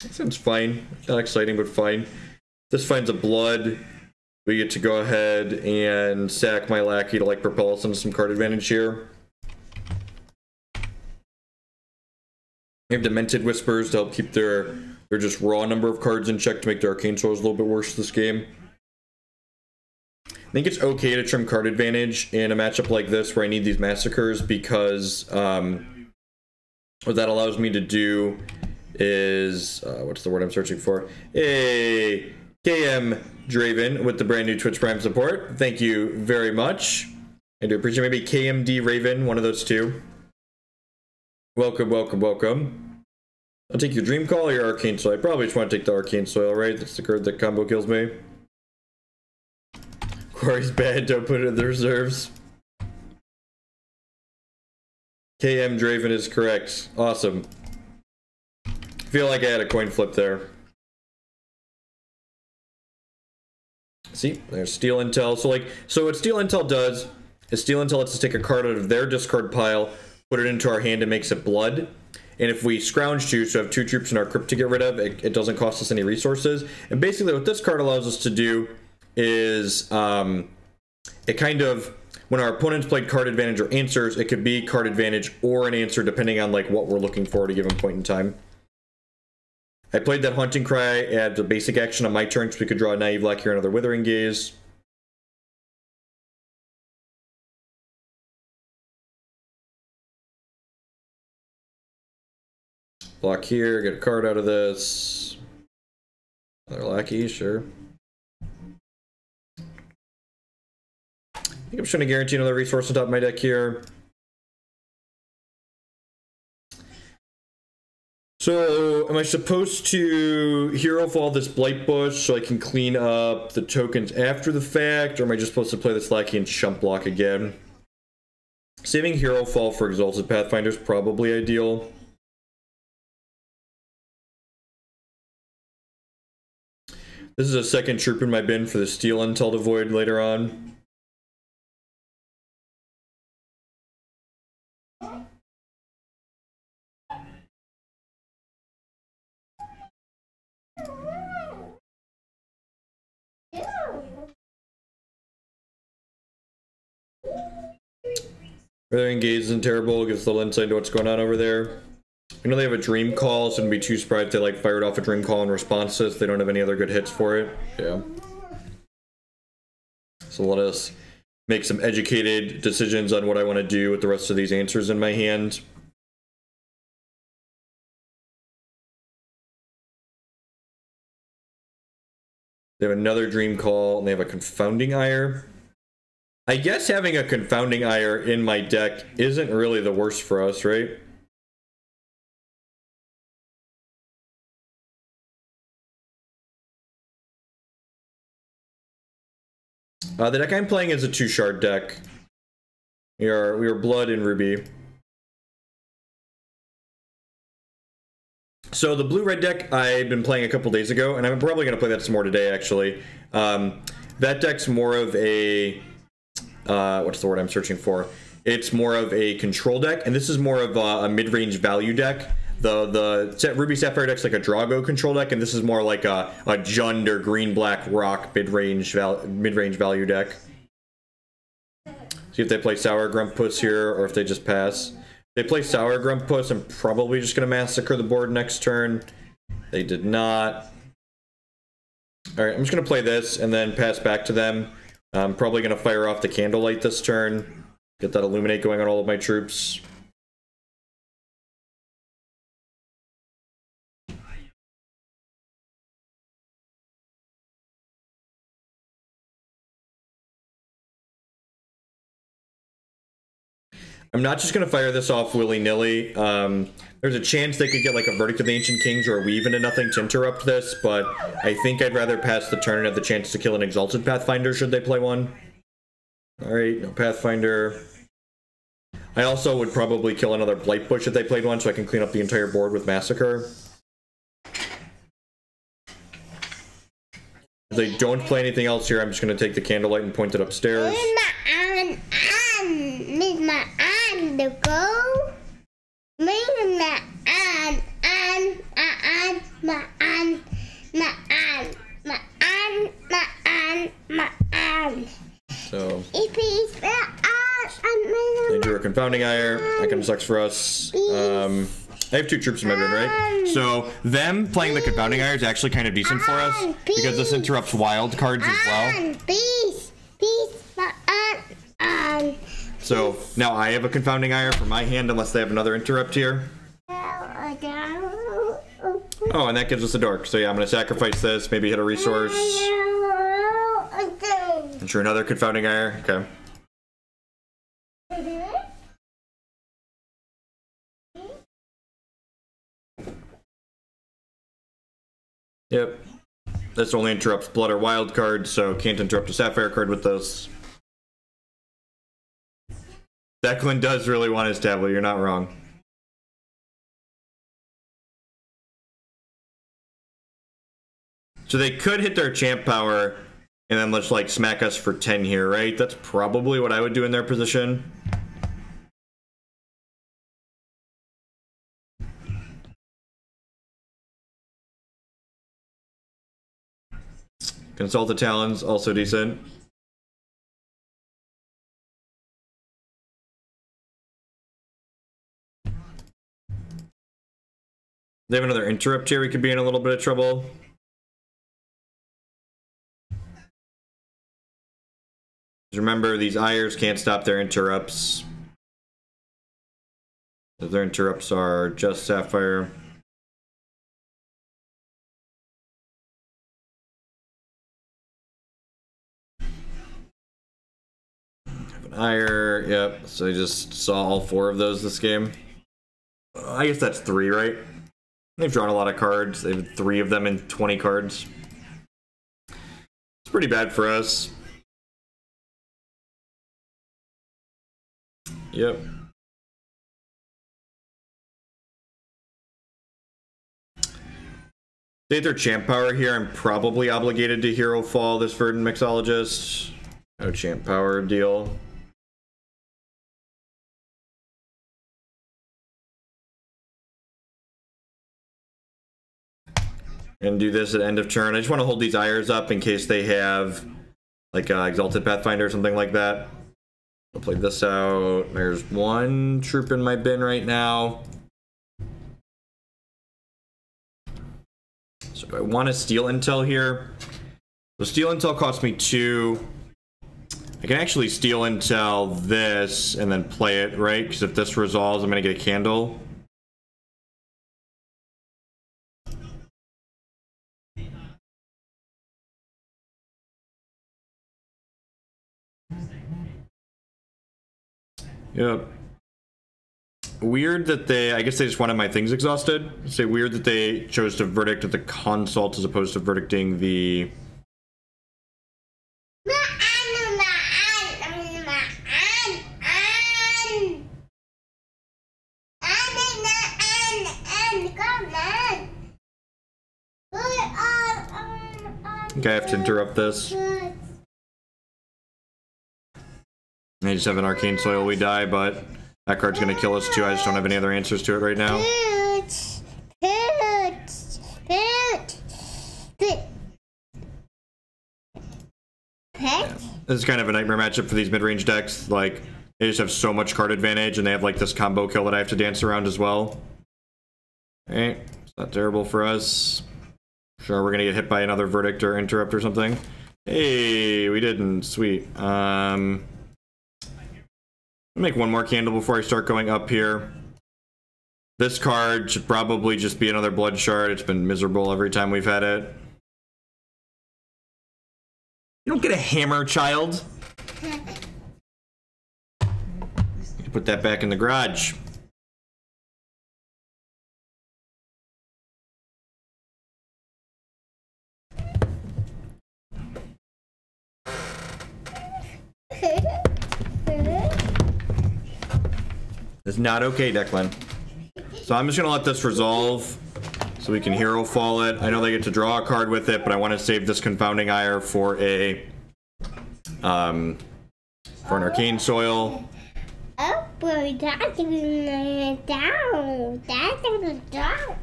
That sounds fine. Not exciting, but fine. This finds a blood. We get to go ahead and sack my Lackey to like propel us into some card advantage here. We have Demented Whispers to help keep their just raw number of cards in check to make their Arcane Souls a little bit worse this game. I think it's okay to trim card advantage in a matchup like this where I need these Massacres because what that allows me to do is, what's the word I'm searching for? A KM Draven with the brand new Twitch Prime support. Thank you very much. I do appreciate maybe KMD Raven, one of those two. Welcome, welcome, welcome. I'll take your Dream Call or your Arcane Soil. I probably just want to take the Arcane Soil, right? That's the card that combo kills me. Quarry's bad, don't put it in the reserves. KM Draven is correct. Awesome. I feel like I had a coin flip there. See, there's Steel Intel. So what Steel Intel does is Steel Intel lets us take a card out of their discard pile, put it into our hand, and makes it blood. And if we scrounge 2, so have 2 troops in our crypt to get rid of, it doesn't cost us any resources. And basically what this card allows us to do is it kind of, when our opponents played card advantage or answers, it could be card advantage or an answer depending on like what we're looking for at a given point in time. I played that Haunting Cry at the basic action on my turn, so we could draw a Naive Lackey or another Withering Gaze. Block here, get a card out of this. Another Lackey, sure. I think I'm just trying to guarantee another resource on top of my deck here. So, am I supposed to Herofall this Blight Bush so I can clean up the tokens after the fact? Or am I just supposed to play this Lackey and chump block again? Saving Herofall for Exalted Pathfinder is probably ideal. This is a second troop in my bin for the Steel Intel to void later on. Withering Gaze isn't terrible, gives a little insight into what's going on over there. We know they have a Dream Call, so I'd be too surprised if they like fired off a Dream Call in response to this. They don't have any other good hits for it. Yeah. So let us make some educated decisions on what I want to do with the rest of these answers in my hand. They have another Dream Call, and they have a Confounding Ire. I guess having a Confounding Ire in my deck isn't really the worst for us, right? The deck I'm playing is a 2-shard deck. We are Blood and Ruby. So the blue-red deck I've been playing a couple days ago, and I'm probably going to play that some more today, actually. That deck's more of a... what's the word I'm searching for? It's more of a control deck, and this is more of a mid-range value deck. The Ruby Sapphire deck's like a Drago control deck, and this is more like a Jund or Green-Black Rock mid-range value deck. See if they play Sour Grumpus here, or if they just pass. If they play Sour Grumpus, I'm probably just going to Massacre the board next turn. They did not. Alright, I'm just going to play this, and then pass back to them. I'm probably going to fire off the Candlelight this turn. Get that Illuminate going on all of my troops. I'm not just going to fire this off willy-nilly. There's a chance they could get like a Verdict of the Ancient Kings or a Weave into Nothing to interrupt this, but I think I'd rather pass the turn and have the chance to kill an Exalted Pathfinder should they play one. Alright, no Pathfinder. I also would probably kill another Blight Bush if they played one so I can clean up the entire board with Massacre. If they don't play anything else here, I'm just going to take the Candlelight and point it upstairs. So they drew a Confounding Ire. That kind of sucks for us. I have 2 troops in my bin, right? So them playing the Confounding Ire is actually kind of decent for us because this interrupts wild cards as well. So now I have a Confounding Ire for my hand unless they have another interrupt here. Oh, and that gives us a dork. So yeah, I'm going to sacrifice this, maybe hit a resource. Ensure another Confounding Ire. Okay. Yep. This only interrupts blood or wild cards, so can't interrupt a Sapphire card with this. Declan does really want his tablet, you're not wrong. So they could hit their champ power and then let's like smack us for 10 here, right? That's probably what I would do in their position. Consult the Talons, also decent. They have another interrupt here, we could be in a little bit of trouble. Remember, these Ires can't stop their interrupts. Their interrupts are just Sapphire. Have an Ire, yep. So I just saw all 4 of those this game. I guess that's 3, right? They've drawn a lot of cards. They have 3 of them in 20 cards. It's pretty bad for us. Yep. They have their champ power here. I'm probably obligated to Herofall this Verdant Mixologist. No champ power deal. And do this at end of turn. I just want to hold these Ires up in case they have like Exalted Pathfinder or something like that. I'll play this out. There's 1 troop in my bin right now. So do I want to steal intel here? So steal intel costs me 2. I can actually steal intel this and then play it, right? Because if this resolves, I'm going to get a candle. Yep. Weird that they, I guess they just wanted my things exhausted. Say weird that they chose to verdict at the consult as opposed to verdicting the... Okay, I have to interrupt this. I just have an Arcane Soil, we die, but that card's gonna kill us too. I just don't have any other answers to it right now. Yeah. This is kind of a nightmare matchup for these mid-range decks. Like, they just have so much card advantage, and they have like this combo kill that I have to dance around as well. Alright, it's not terrible for us. Sure, we're gonna get hit by another Verdict or Interrupt or something. Hey, we didn't. Sweet. make one more candle before I start going up here. This card should probably just be another blood shard. It's been miserable every time we've had it. You don't get a hammer, child. You put that back in the garage. It's not okay, Declan. So I'm just gonna let this resolve so we can Herofall it. I know they get to draw a card with it, but I want to save this Confounding Ire for an Arcane Soil. Oh, boy, that's down. Down.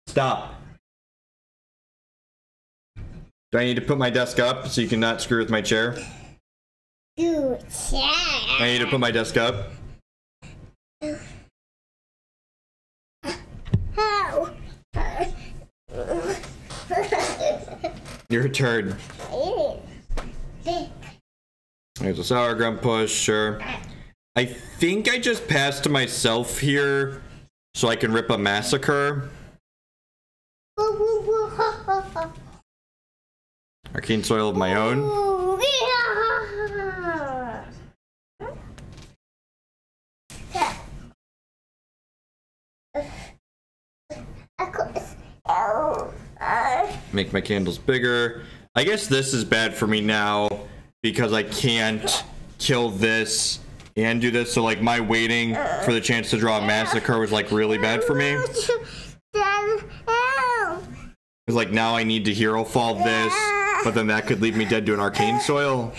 Stop. Do I need to put my desk up so you cannot screw with my chair? Good chair. I need to put my desk up. Your turn. There's a Sour Grunt push, sure. I think I just passed to myself here so I can rip a Massacre. Arcane Soil of my own. Make my candles bigger. I guess this is bad for me now because I can't kill this and do this. So like my waiting for the chance to draw a Massacre was like really bad for me. Because like now I need to Herofall this, but then that could leave me dead to an Arcane Soil.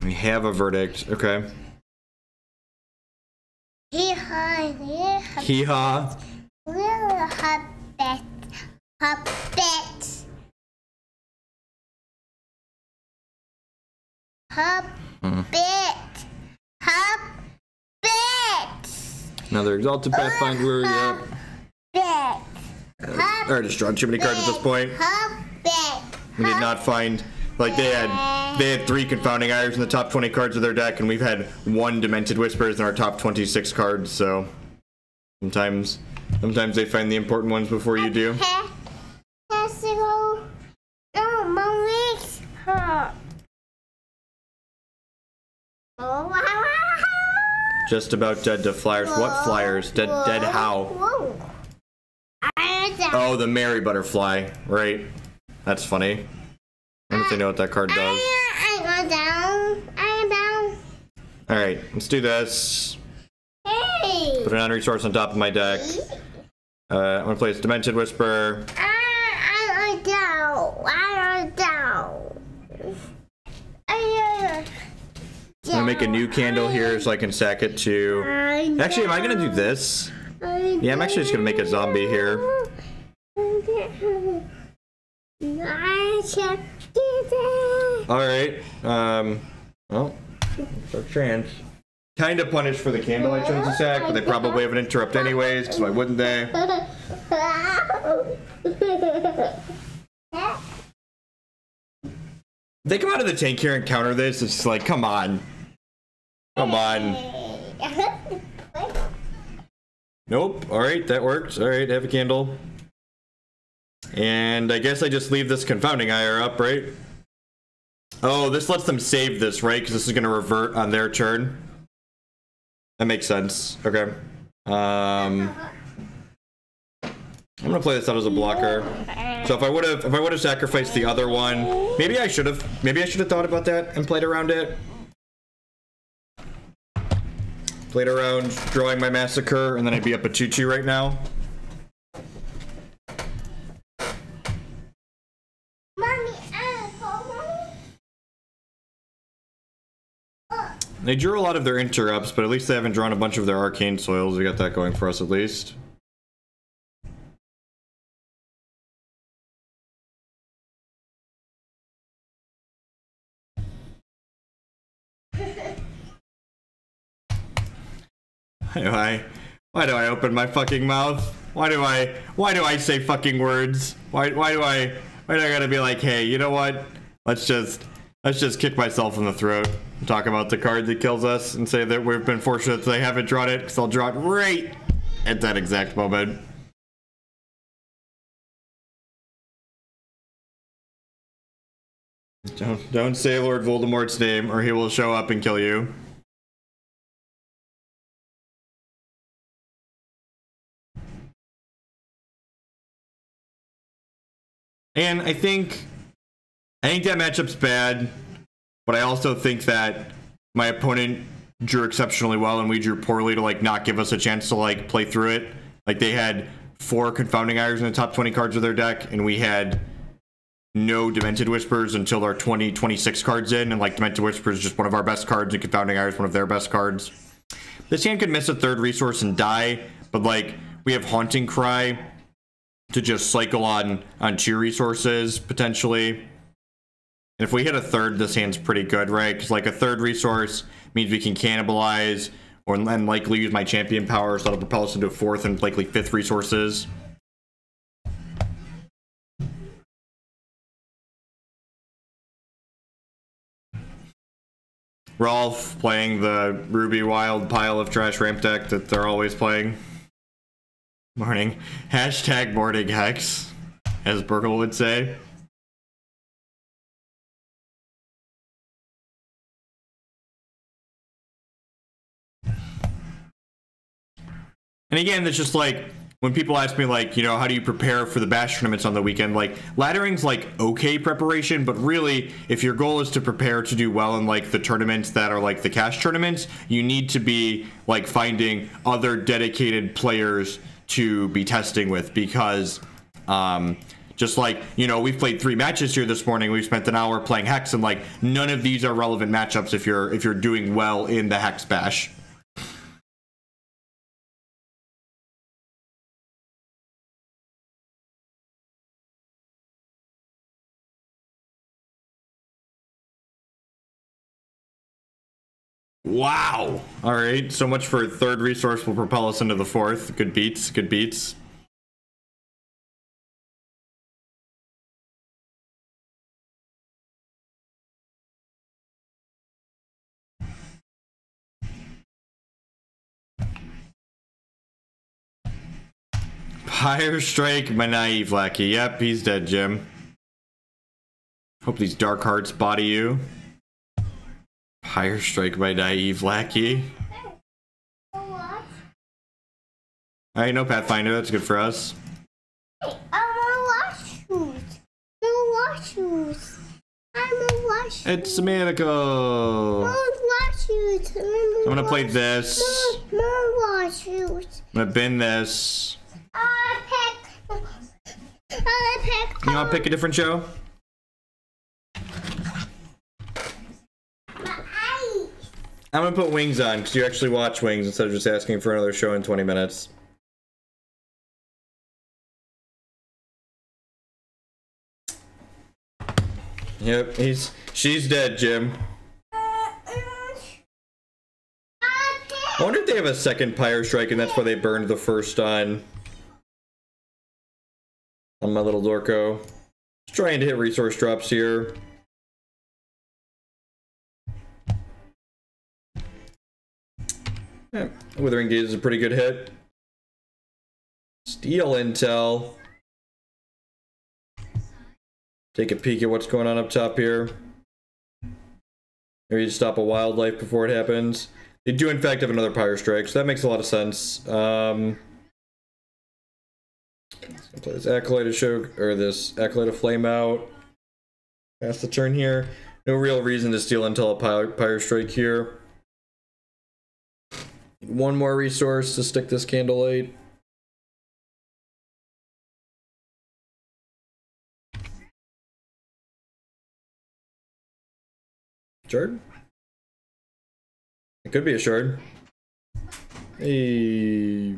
We have a verdict. Okay. Hee-haw. Hee-haw. Hobbit. Another Exalted Pathfinder. Yep. I already just drawn too many cards at this point. We did not find, like they had 3 Confounding Ires in the top 20 cards of their deck, and we've had 1 Demented Whispers in our top 26 cards. So sometimes they find the important ones before you do. Just about dead to flyers. What flyers? Dead how? Oh, the Merry Butterfly. Right. That's funny. I don't know what that card does. I'm down. Alright, let's do this. Hey. Put an unresource on top of my deck. I'm gonna play this Demented Whisper. I'm down. I'm gonna make a new candle here so I can sack it to... Actually, am I gonna do this? Yeah, I'm actually just gonna make a zombie here. Alright, well, our chance. Kinda punished for the candle I chose to sack, but they probably have an interrupt anyways, because why wouldn't they? They come out of the tank here and counter this, it's like, come on. Come on. Nope, alright, that worked. Alright, have a candle. And I guess I just leave this Confounding Ire up, right? Oh, this lets them save this, right? Because this is going to revert on their turn. That makes sense. Okay. I'm going to play this out as a blocker. So if I would have sacrificed the other one, maybe I should have thought about that and played around it. Played around drawing my Massacre, and then I'd be up a 2-2 right now. They drew a lot of their interrupts, but at least they haven't drawn a bunch of their Arcane Soils. We got that going for us at least. Why do I open my fucking mouth? Why do I say fucking words? Why do I gotta be like, hey, you know what? Let's just kick myself in the throat and talk about the card that kills us and say that we've been fortunate that they haven't drawn it, because I'll draw it right at that exact moment. Don't say Lord Voldemort's name or he will show up and kill you. And I think that matchup's bad, but I also think that my opponent drew exceptionally well and we drew poorly to like not give us a chance to like play through it. Like they had 4 Confounding Ires in the top 20 cards of their deck, and we had no Demented Whispers until our 26 cards in, and like Demented Whispers is just one of our best cards and Confounding Ire is one of their best cards. This hand could miss a 3rd resource and die, but like we have Haunting Cry to just cycle on 2 resources potentially. And if we hit a 3rd, this hand's pretty good, right? Because like a 3rd resource means we can cannibalize or then likely use my champion power, so that'll propel us into a 4th and likely 5th resources. Rolf playing the Ruby Wild pile of trash ramp deck that they're always playing. Morning. Hashtag boarding hex, as Burgle would say. And again, it's just like, when people ask me, like, you know, how do you prepare for the bash tournaments on the weekend? Like, laddering's like okay preparation, but really, if your goal is to prepare to do well in like the tournaments that are like the cash tournaments, you need to be like finding other dedicated players to be testing with, because just like, you know, we've played 3 matches here this morning. We've spent an hour playing Hex, and like none of these are relevant matchups if you're doing well in the Hex bash. Wow. All right. So much for 3rd resource will propel us into the 4th. Good beats. Good beats. Fire Strike, my Naive Lackey. Yep, he's dead, Jim. Hope these dark hearts body you. Fire Strike, my Naive Lackey. Alright, no Pathfinder, that's good for us. I'm a wash shoes. I'm a wash shoes. I'm a wash shoes. It's a miracle. More wash shoes. I'm gonna play this. More wash shoes. I'm gonna bin this. I pick. You wanna pick a different show? I'm gonna put Wings on, because you actually watch Wings instead of just asking for another show in 20 minutes. Yep, she's dead, Jim. I wonder if they have a second Pyre Strike and that's why they burned the first on my little Dorko. Just trying to hit resource drops here. Yeah, Withering Gaze is a pretty good hit. Steal intel. Take a peek at what's going on up top here. Maybe stop a wildlife before it happens. They do in fact have another Pyre Strike, so that makes a lot of sense. Play this Acolyte of Flame out. Pass the turn here. No real reason to steal until a Pyre Strike here. One more resource to stick this Candlelight. Shard? It could be a shard. Hey.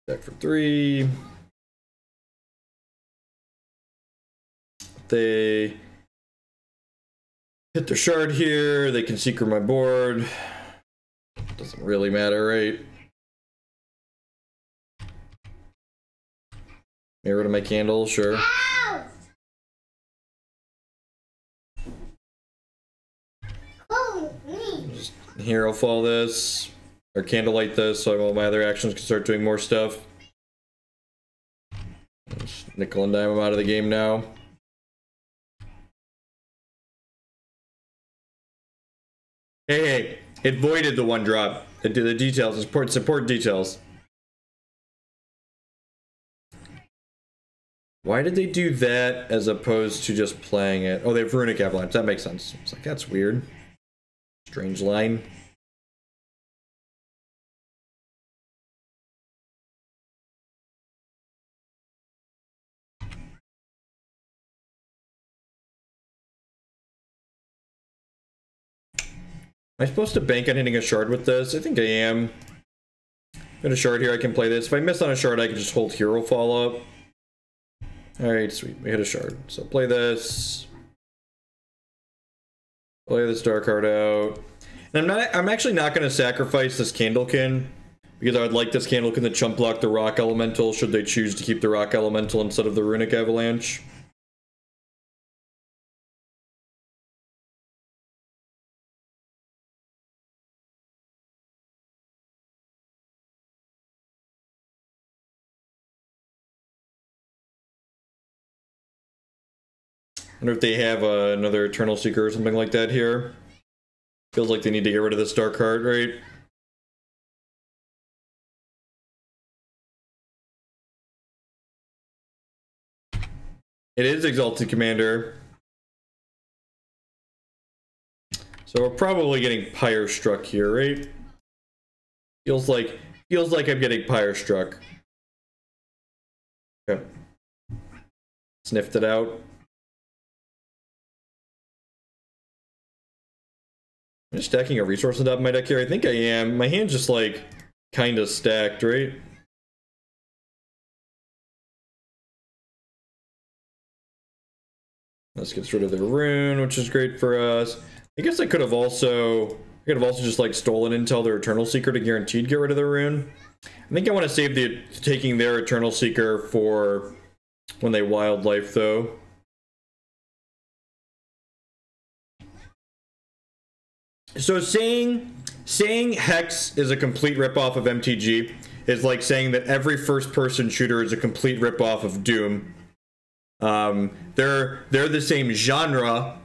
Deck for 3. They Hit their shard here. They can secret my board. Doesn't really matter, right? Get rid of my candle, sure. Just Herofall this, or Candlelight this, so all my other actions can start doing more stuff. Just nickel and dime them out of the game now. Hey, it voided the one drop. The details, support details. Why did they do that as opposed to just playing it? Oh, they have Runic Avalanche. That makes sense. It's like, that's weird. Strange line. Am I supposed to bank on hitting a shard with this? I think I am. Got a shard here, I can play this. If I miss on a shard, I can just hold Herofall up. Alright, sweet. We hit a shard. So play this. Play this dark card out. And I'm actually not gonna sacrifice this Candlekin, because I would like this Candlekin to chump block the Rock Elemental should they choose to keep the Rock Elemental instead of the Runic Avalanche. I wonder if they have another Eternal Seeker or something like that here. Feels like they need to get rid of this dark card, right? It is Exalted Commander. So we're probably getting Pyre Struck here, right? Feels like I'm getting Pyre Struck. Okay. Sniffed it out. I'm just stacking a resource on top of my deck here. I think I am. My hand's just like kind of stacked, right? This gets rid of the rune, which is great for us. I guess I could have also just like stolen Intel their Eternal Seeker to guaranteed get rid of the rune. I think I want to save taking their Eternal Seeker for when they wildlife though. So saying Hex is a complete ripoff of MTG is like saying that every first-person shooter is a complete ripoff of Doom. They're the same genre,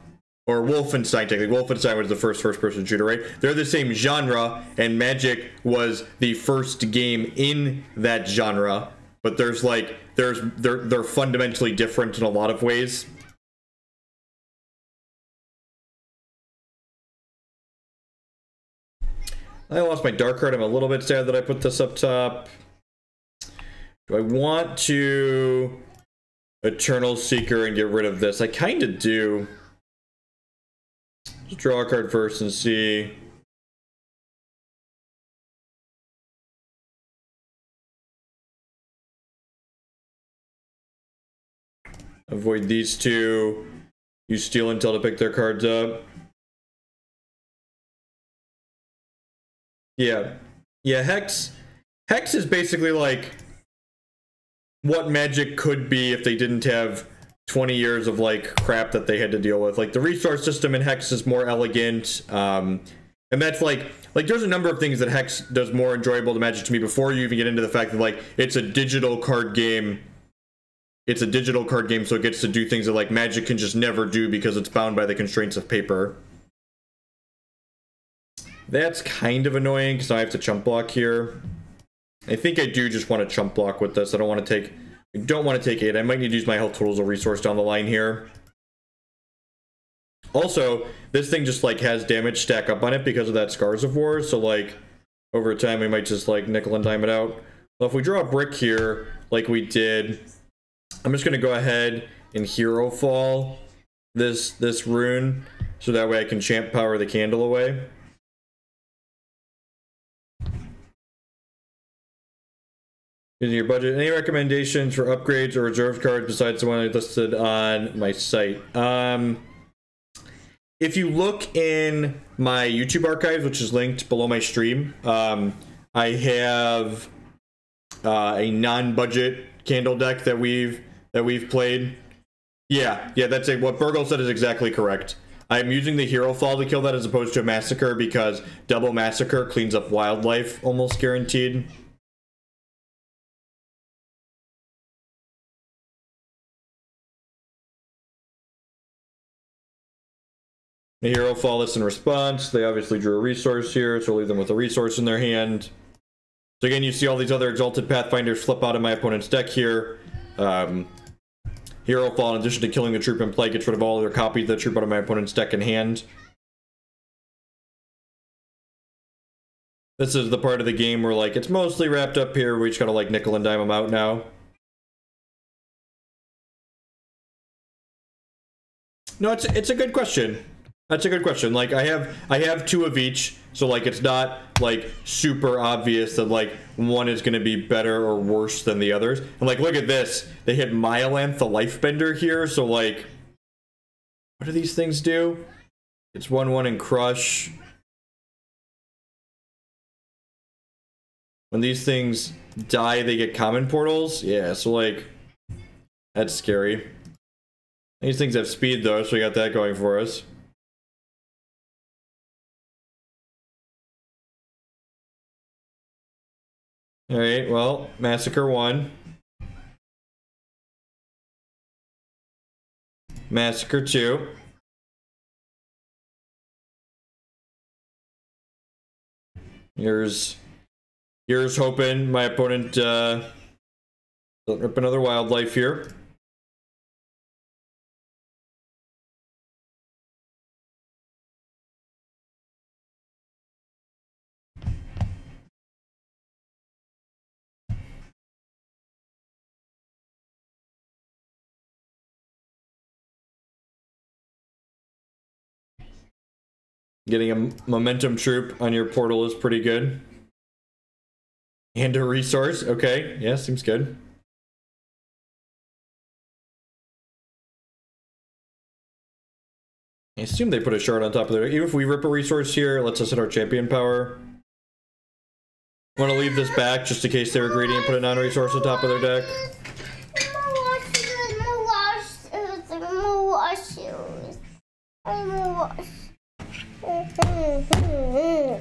or Wolfenstein technically. Wolfenstein was the first-person shooter, right? They're the same genre, and Magic was the first game in that genre. But they're fundamentally different in a lot of ways. I lost my dark card. I'm a little bit sad that I put this up top. Do I want to Eternal Seeker and get rid of this? I kind of do. Just draw a card first and see. Avoid these two. Use Steal Intel to pick their cards up. Yeah, Hex is basically like what Magic could be if they didn't have 20 years of like crap that they had to deal with. Like the resource system in Hex is more elegant, and that's like there's a number of things that Hex does more enjoyable to Magic to me before you even get into the fact that like it's a digital card game. It's a digital card game, so it gets to do things that like Magic can just never do because it's bound by the constraints of paper. That's kind of annoying because I have to chump block here. I think I do just want to chump block with this. I don't want to take 8. I might need to use my health total as a resource down the line here. Also, this thing just like has damage stack up on it because of that Scars of War. So like over time we might just like nickel and dime it out. Well, if we draw a brick here like we did, I'm just gonna go ahead and Herofall this rune so that way I can champ power the candle away. Using your budget. Any recommendations for upgrades or reserve cards besides the one I listed on my site? if you look in my YouTube archives, which is linked below my stream, I have a non-budget candle deck that we've played. Yeah, that's it. What Burgle said is exactly correct. I'm using the Herofall to kill that as opposed to a Massacre because double Massacre cleans up wildlife almost guaranteed. The Herofall lists in response. They obviously drew a resource here, so I'll leave them with a resource in their hand. So again, you see all these other Exalted Pathfinders flip out of my opponent's deck here. Herofall, in addition to killing the troop in play, gets rid of all other copies of the troop out of my opponent's deck in hand. This is the part of the game where, like, it's mostly wrapped up here. We just gotta, like, nickel and dime them out now. No, it's a good question. That's a good question. Like, I have 2 of each, so, like, it's not, like, super obvious that, like, one is going to be better or worse than the others. And, like, look at this. They hit Myolanth, the Lifebender here, so, like, what do these things do? It's 1/1 and Crush. When these things die, they get common portals? Yeah, so, like, that's scary. These things have speed, though, so we got that going for us. Alright, well, Massacre 1. Massacre 2. Here's hoping my opponent doesn't rip another wildlife here. Getting a momentum troop on your portal is pretty good. And a resource. Okay. Yeah, seems good. I assume they put a shard on top of their... Even if we rip a resource here, it lets us hit our champion power. Want to leave this back just in case they were greedy and put a non-resource on top of their deck.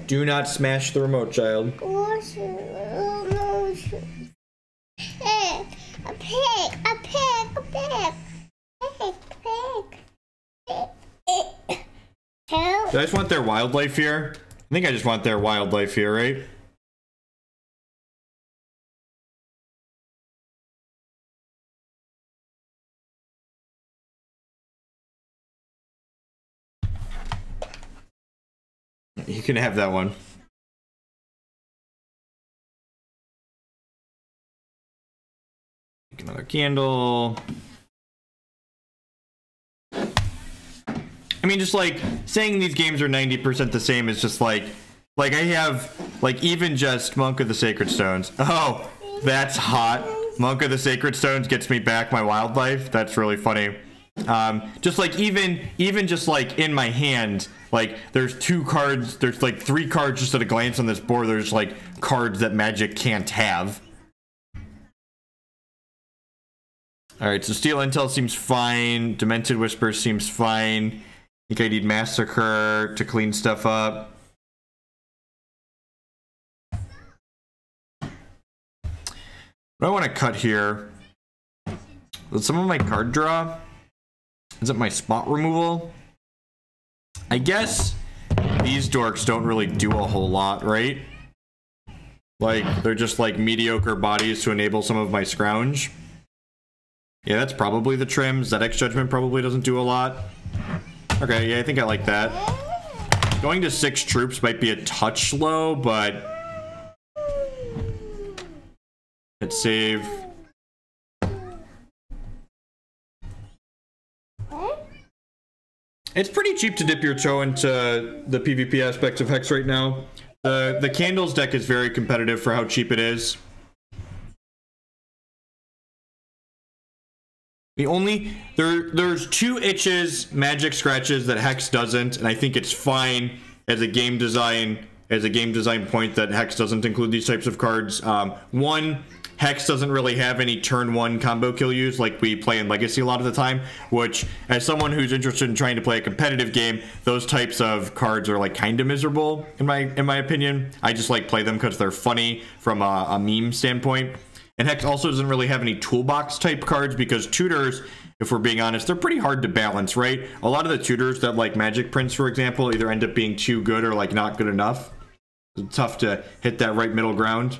Do not smash the remote, child. A pig. Do I just want their wildlife here? I think I just want their wildlife here, right? You can have that one. Take another candle. I mean, just like saying these games are 90% the same is just like I have like even just Monk of the Sacred Stones. Oh, that's hot. Monk of the Sacred Stones gets me back my wildlife. That's really funny. Just like even just like in my hand, like there's 2 cards, there's like 3 cards just at a glance on this board. There's like cards that Magic can't have. Alright, so Steel Intel seems fine. Demented Whispers seems fine. I think I need Massacre to clean stuff up. What do I want to cut here? With some of my card draw? Is it my spot removal? I guess these dorks don't really do a whole lot, right? Like, they're just like mediocre bodies to enable some of my scrounge. Yeah, that's probably the trim. Zeddek's Judgment probably doesn't do a lot. Okay, yeah, I think I like that. Going to 6 troops might be a touch low, but... Let's save... It's pretty cheap to dip your toe into the PvP aspects of Hex right now. The Candles deck is very competitive for how cheap it is. There's two itches, magic scratches that Hex doesn't, and I think it's fine as a game design point that Hex doesn't include these types of cards. One, Hex doesn't really have any turn one combo kill use like we play in Legacy a lot of the time, which as someone who's interested in trying to play a competitive game, those types of cards are like kind of miserable in my opinion. I just like play them because they're funny from a meme standpoint. And Hex also doesn't really have any toolbox type cards because tutors, if we're being honest, they're pretty hard to balance, right? A lot of the tutors that like Magic Prince, for example, either end up being too good or like not good enough. It's tough to hit that right middle ground.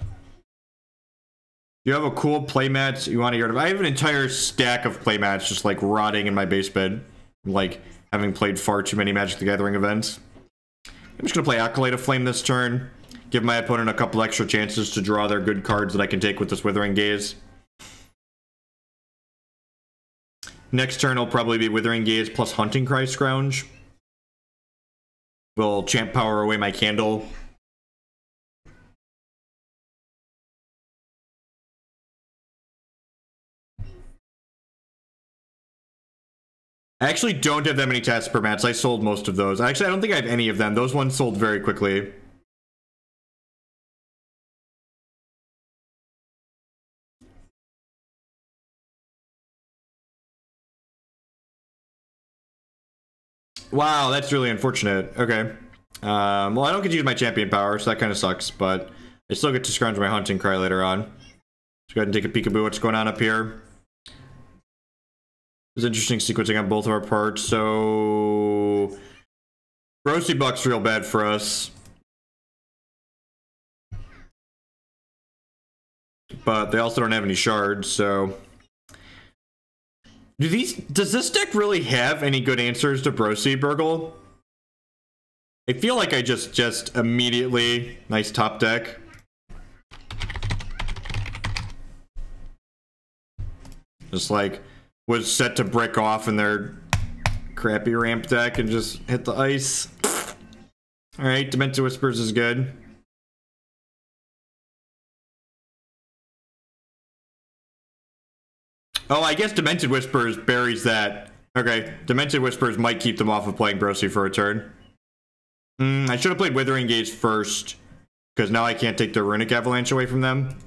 You have a cool playmat you want to get rid of. I have an entire stack of playmats just like rotting in my base bed, like having played far too many Magic the Gathering events. I'm just gonna play Acolyte of Flame this turn. Give my opponent a couple extra chances to draw their good cards that I can take with this Withering Gaze. Next turn will probably be Withering Gaze plus Hunting Cry Scrounge. Will champ power away my Candle. I actually don't have that many Tasper mats. I sold most of those. Actually, I don't think I have any of them. Those ones sold very quickly. Wow, that's really unfortunate. Okay. Well, I don't get to use my champion power, so that kind of sucks, but I still get to scrounge my Hunting Cry later on. Let's go ahead and take a peekaboo what's going on up here. There's interesting sequencing on both of our parts, so... Grossy Buck's real bad for us. But they also don't have any shards, so... Does this deck really have any good answers to Brosi, Burgle? I feel like I just immediately... Nice top deck. Just like... was set to brick off in their crappy ramp deck and just hit the ice. Alright, Demented Whispers is good. Oh, I guess Demented Whispers buries that. Okay, Demented Whispers might keep them off of playing Brosi for a turn. I should have played Withering Gaze first, because now I can't take the Runic Avalanche away from them.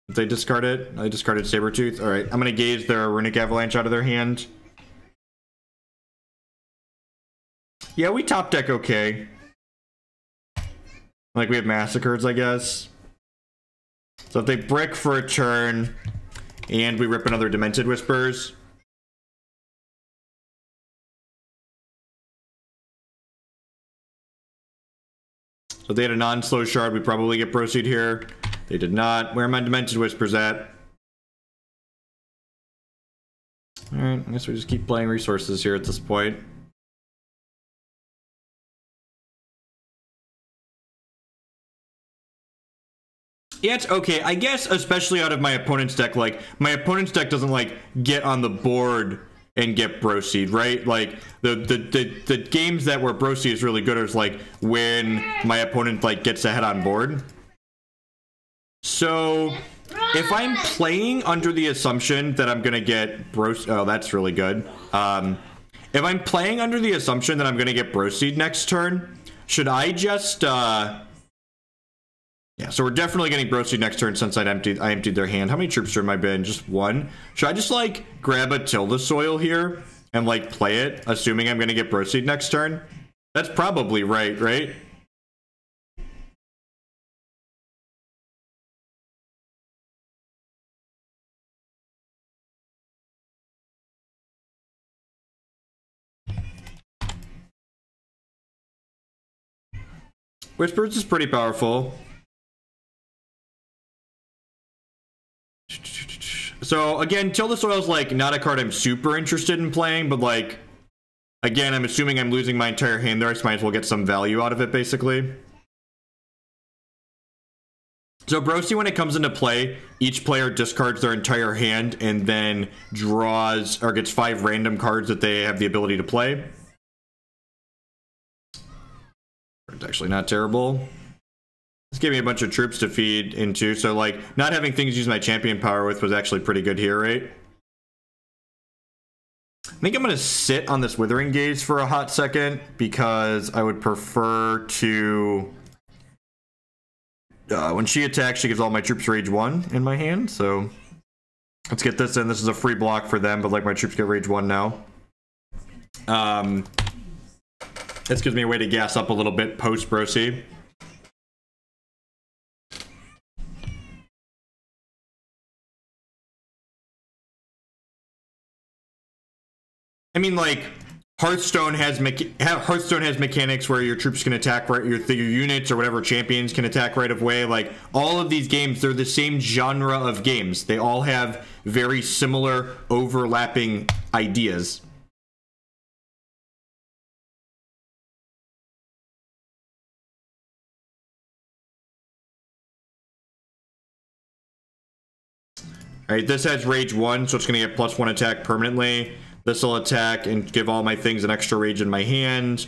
If they discard it, I discarded Sabertooth. Alright, I'm gonna gaze their Runic Avalanche out of their hand. Yeah, we top deck okay. Like, we have Massacres, I guess. So if they brick for a turn, and we rip another Demented Whispers. So if they had a non-slow shard, we probably get Proceed here. They did not. Where are my Demented Whispers at? Alright, I guess we just keep playing resources here at this point. Yeah, it's okay. I guess, especially out of my opponent's deck, like, my opponent's deck doesn't, like, get on the board and get Broseed, right? Like, the games that where Broseed is really good is, like, when my opponent, like, gets ahead on board. So, if I'm playing under the assumption that I'm gonna get oh, that's really good. If I'm playing under the assumption that I'm gonna get Broseed next turn, should I just, yeah, so we're definitely getting Broseed next turn since I emptied their hand. How many troops are in my bin? Just one? Should I just, like, grab a Tilda Soil here and, like, play it, assuming I'm gonna get Broseed next turn? That's probably right? Whispers is pretty powerful. So, again, Tilda Soil's, like, not a card I'm super interested in playing, but, like, again, I'm assuming I'm losing my entire hand there, so I might as well get some value out of it, basically. So, Brosi, when it comes into play, each player discards their entire hand and then draws, or gets 5 random cards that they have the ability to play. It's actually not terrible. This gave me a bunch of troops to feed into, so, like, not having things use my champion power with was actually pretty good here, right? think I'm going to sit on this Withering Gaze for a hot second because I would prefer to... when she attacks, she gives all my troops Rage 1 in my hand, so... Let's get this in. This is a free block for them, but like my troops get Rage 1 now. This gives me a way to gas up a little bit post-Brocy. I mean, like, Hearthstone has mechanics where your troops can attack right, your units or whatever champions can attack right away. Like, all of these games, they're the same genre of games. They all have very similar overlapping ideas. Alright, this has Rage 1, so it's going to get +1 attack permanently. This will attack and give all my things an extra rage in my hand.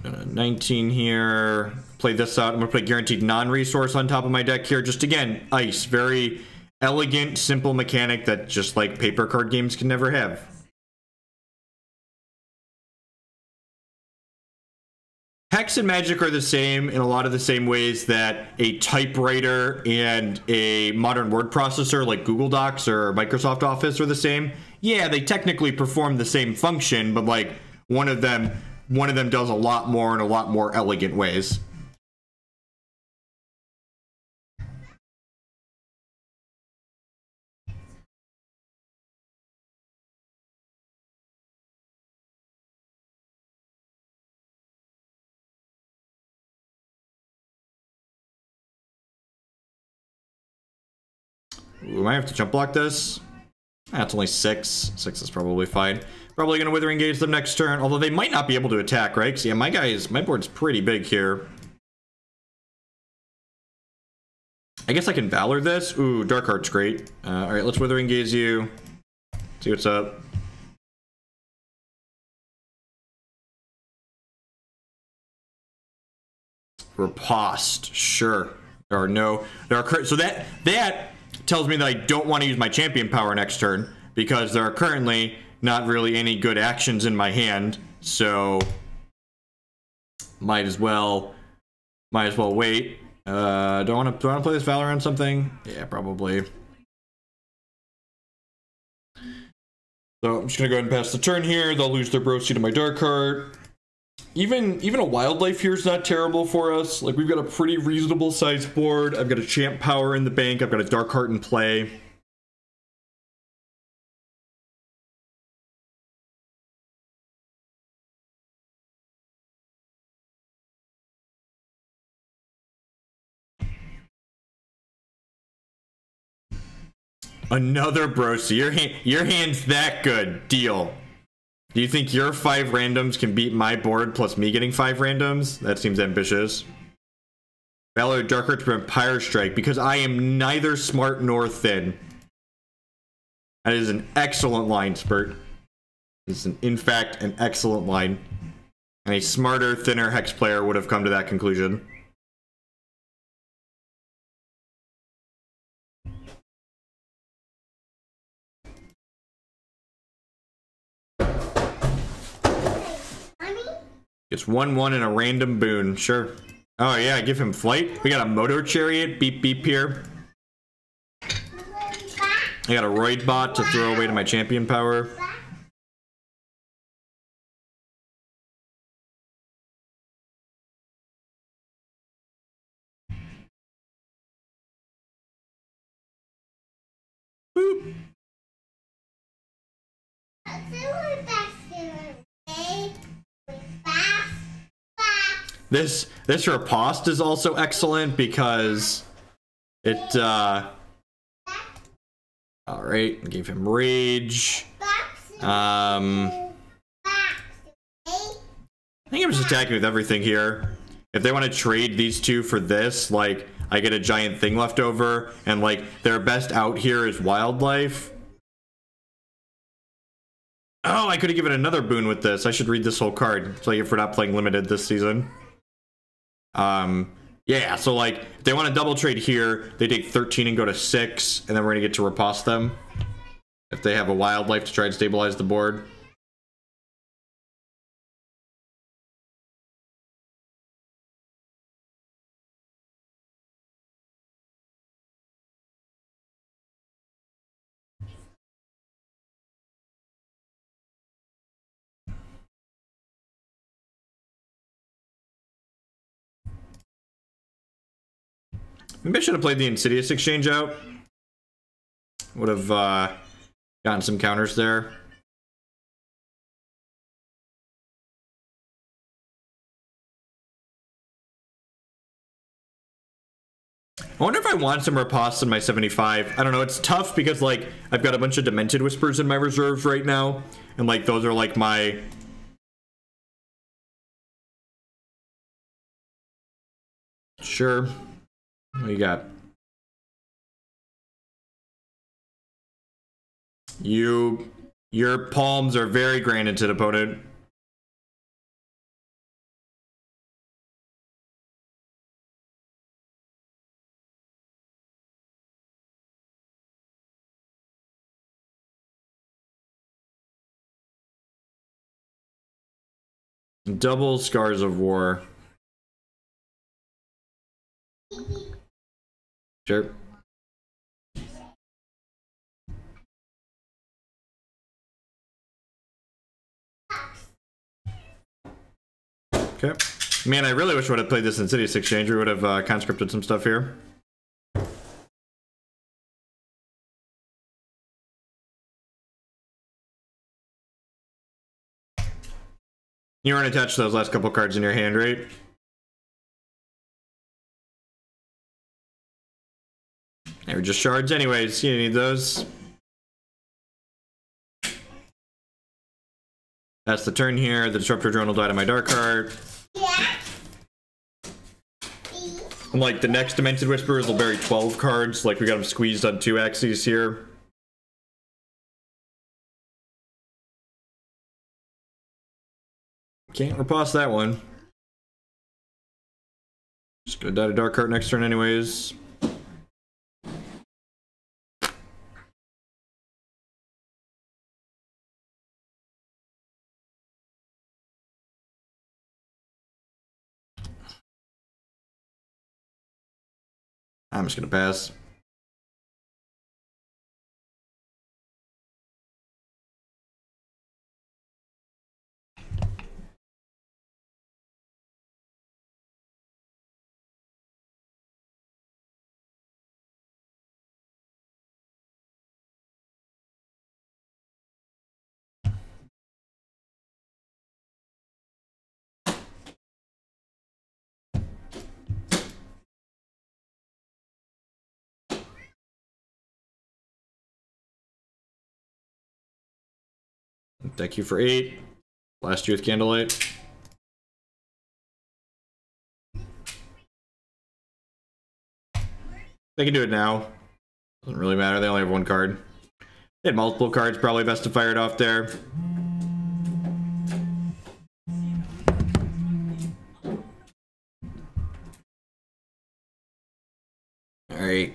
Uh, 19 here. Play this out. I'm going to put guaranteed non-resource on top of my deck here. Just again, ice. Very elegant, simple mechanic that just like paper card games can never have. Hex and Magic are the same in a lot of the same ways that a typewriter and a modern word processor like Google Docs or Microsoft Office are the same. Yeah, they technically perform the same function, but like one of them does a lot more in a lot more elegant ways. We might have to jump block this. That's only 6. 6 is probably fine. Probably gonna Withering Gaze them next turn, although they might not be able to attack, right? Because yeah, my board's pretty big here. I guess I can Valor this. Ooh, Dark Heart's great. Alright, let's Withering Gaze you. See what's up. Riposte, sure. Or no. So that tells me that I don't want to use my champion power next turn because there are currently not really any good actions in my hand, so might as well wait. Do I want to play this Valor on something? Yeah, probably. So I'm just gonna go ahead and pass the turn here. They'll lose their Brocy to my Dark Heart. Even a Wildlife here is not terrible for us. Like, we've got a pretty reasonable size board. I've got a champ power in the bank. I've got a Dark Heart in play. Another Brocy. Your hand's that good. Deal. Do you think your 5 randoms can beat my board plus me getting 5 randoms? That seems ambitious. Valor Darkheart to Empire Strike because I am neither smart nor thin. That is an excellent line, Spurt. This is, in fact, an excellent line. And a smarter, thinner Hex player would have come to that conclusion. It's 1/1 and a random boon, sure. Oh yeah, give him flight. We got a Motor Chariot, beep beep here. I got a Roid Bot to throw away to my champion power. Boop. This Riposte is also excellent because it alright, gave him rage. I think I'm just attacking with everything here. If they want to trade these two for this, like, I get a giant thing left over, and like their best out here is Wildlife. Oh, I could have given another boon with this. I should read this whole card. It's like if we're not playing limited this season. Yeah, so like, if they want to double trade here, they take 13 and go to 6, and then we're gonna get to riposte them. If they have a wildlife to try and stabilize the board. Maybe I should have played the Insidious Exchange out. Would have gotten some counters there. I wonder if I want some ripostes in my 75. I don't know, it's tough because like I've got a bunch of Demented Whispers in my reserves right now. And like those are like my... Sure. What do you got? Your palms are very granted, opponent. Double Scars of War. Sure. Okay. Man, I really wish I would have played this Insidious Exchange. We would have conscripted some stuff here. You weren't attached to those last couple cards in your hand, right? They were just shards anyways. You need those. That's the turn here. The Disruptor Drone will die to my dark card. Yeah. And like the next Demented Whispers will bury 12 cards. Like we got them squeezed on 2 axes here. Can't riposte that one. Just gonna die to dark card next turn anyways. I'm just gonna pass. Deck you for 8. Last you with Candlelight. They can do it now. Doesn't really matter, they only have 1 card. They had multiple cards, probably best to fire it off there. Alright.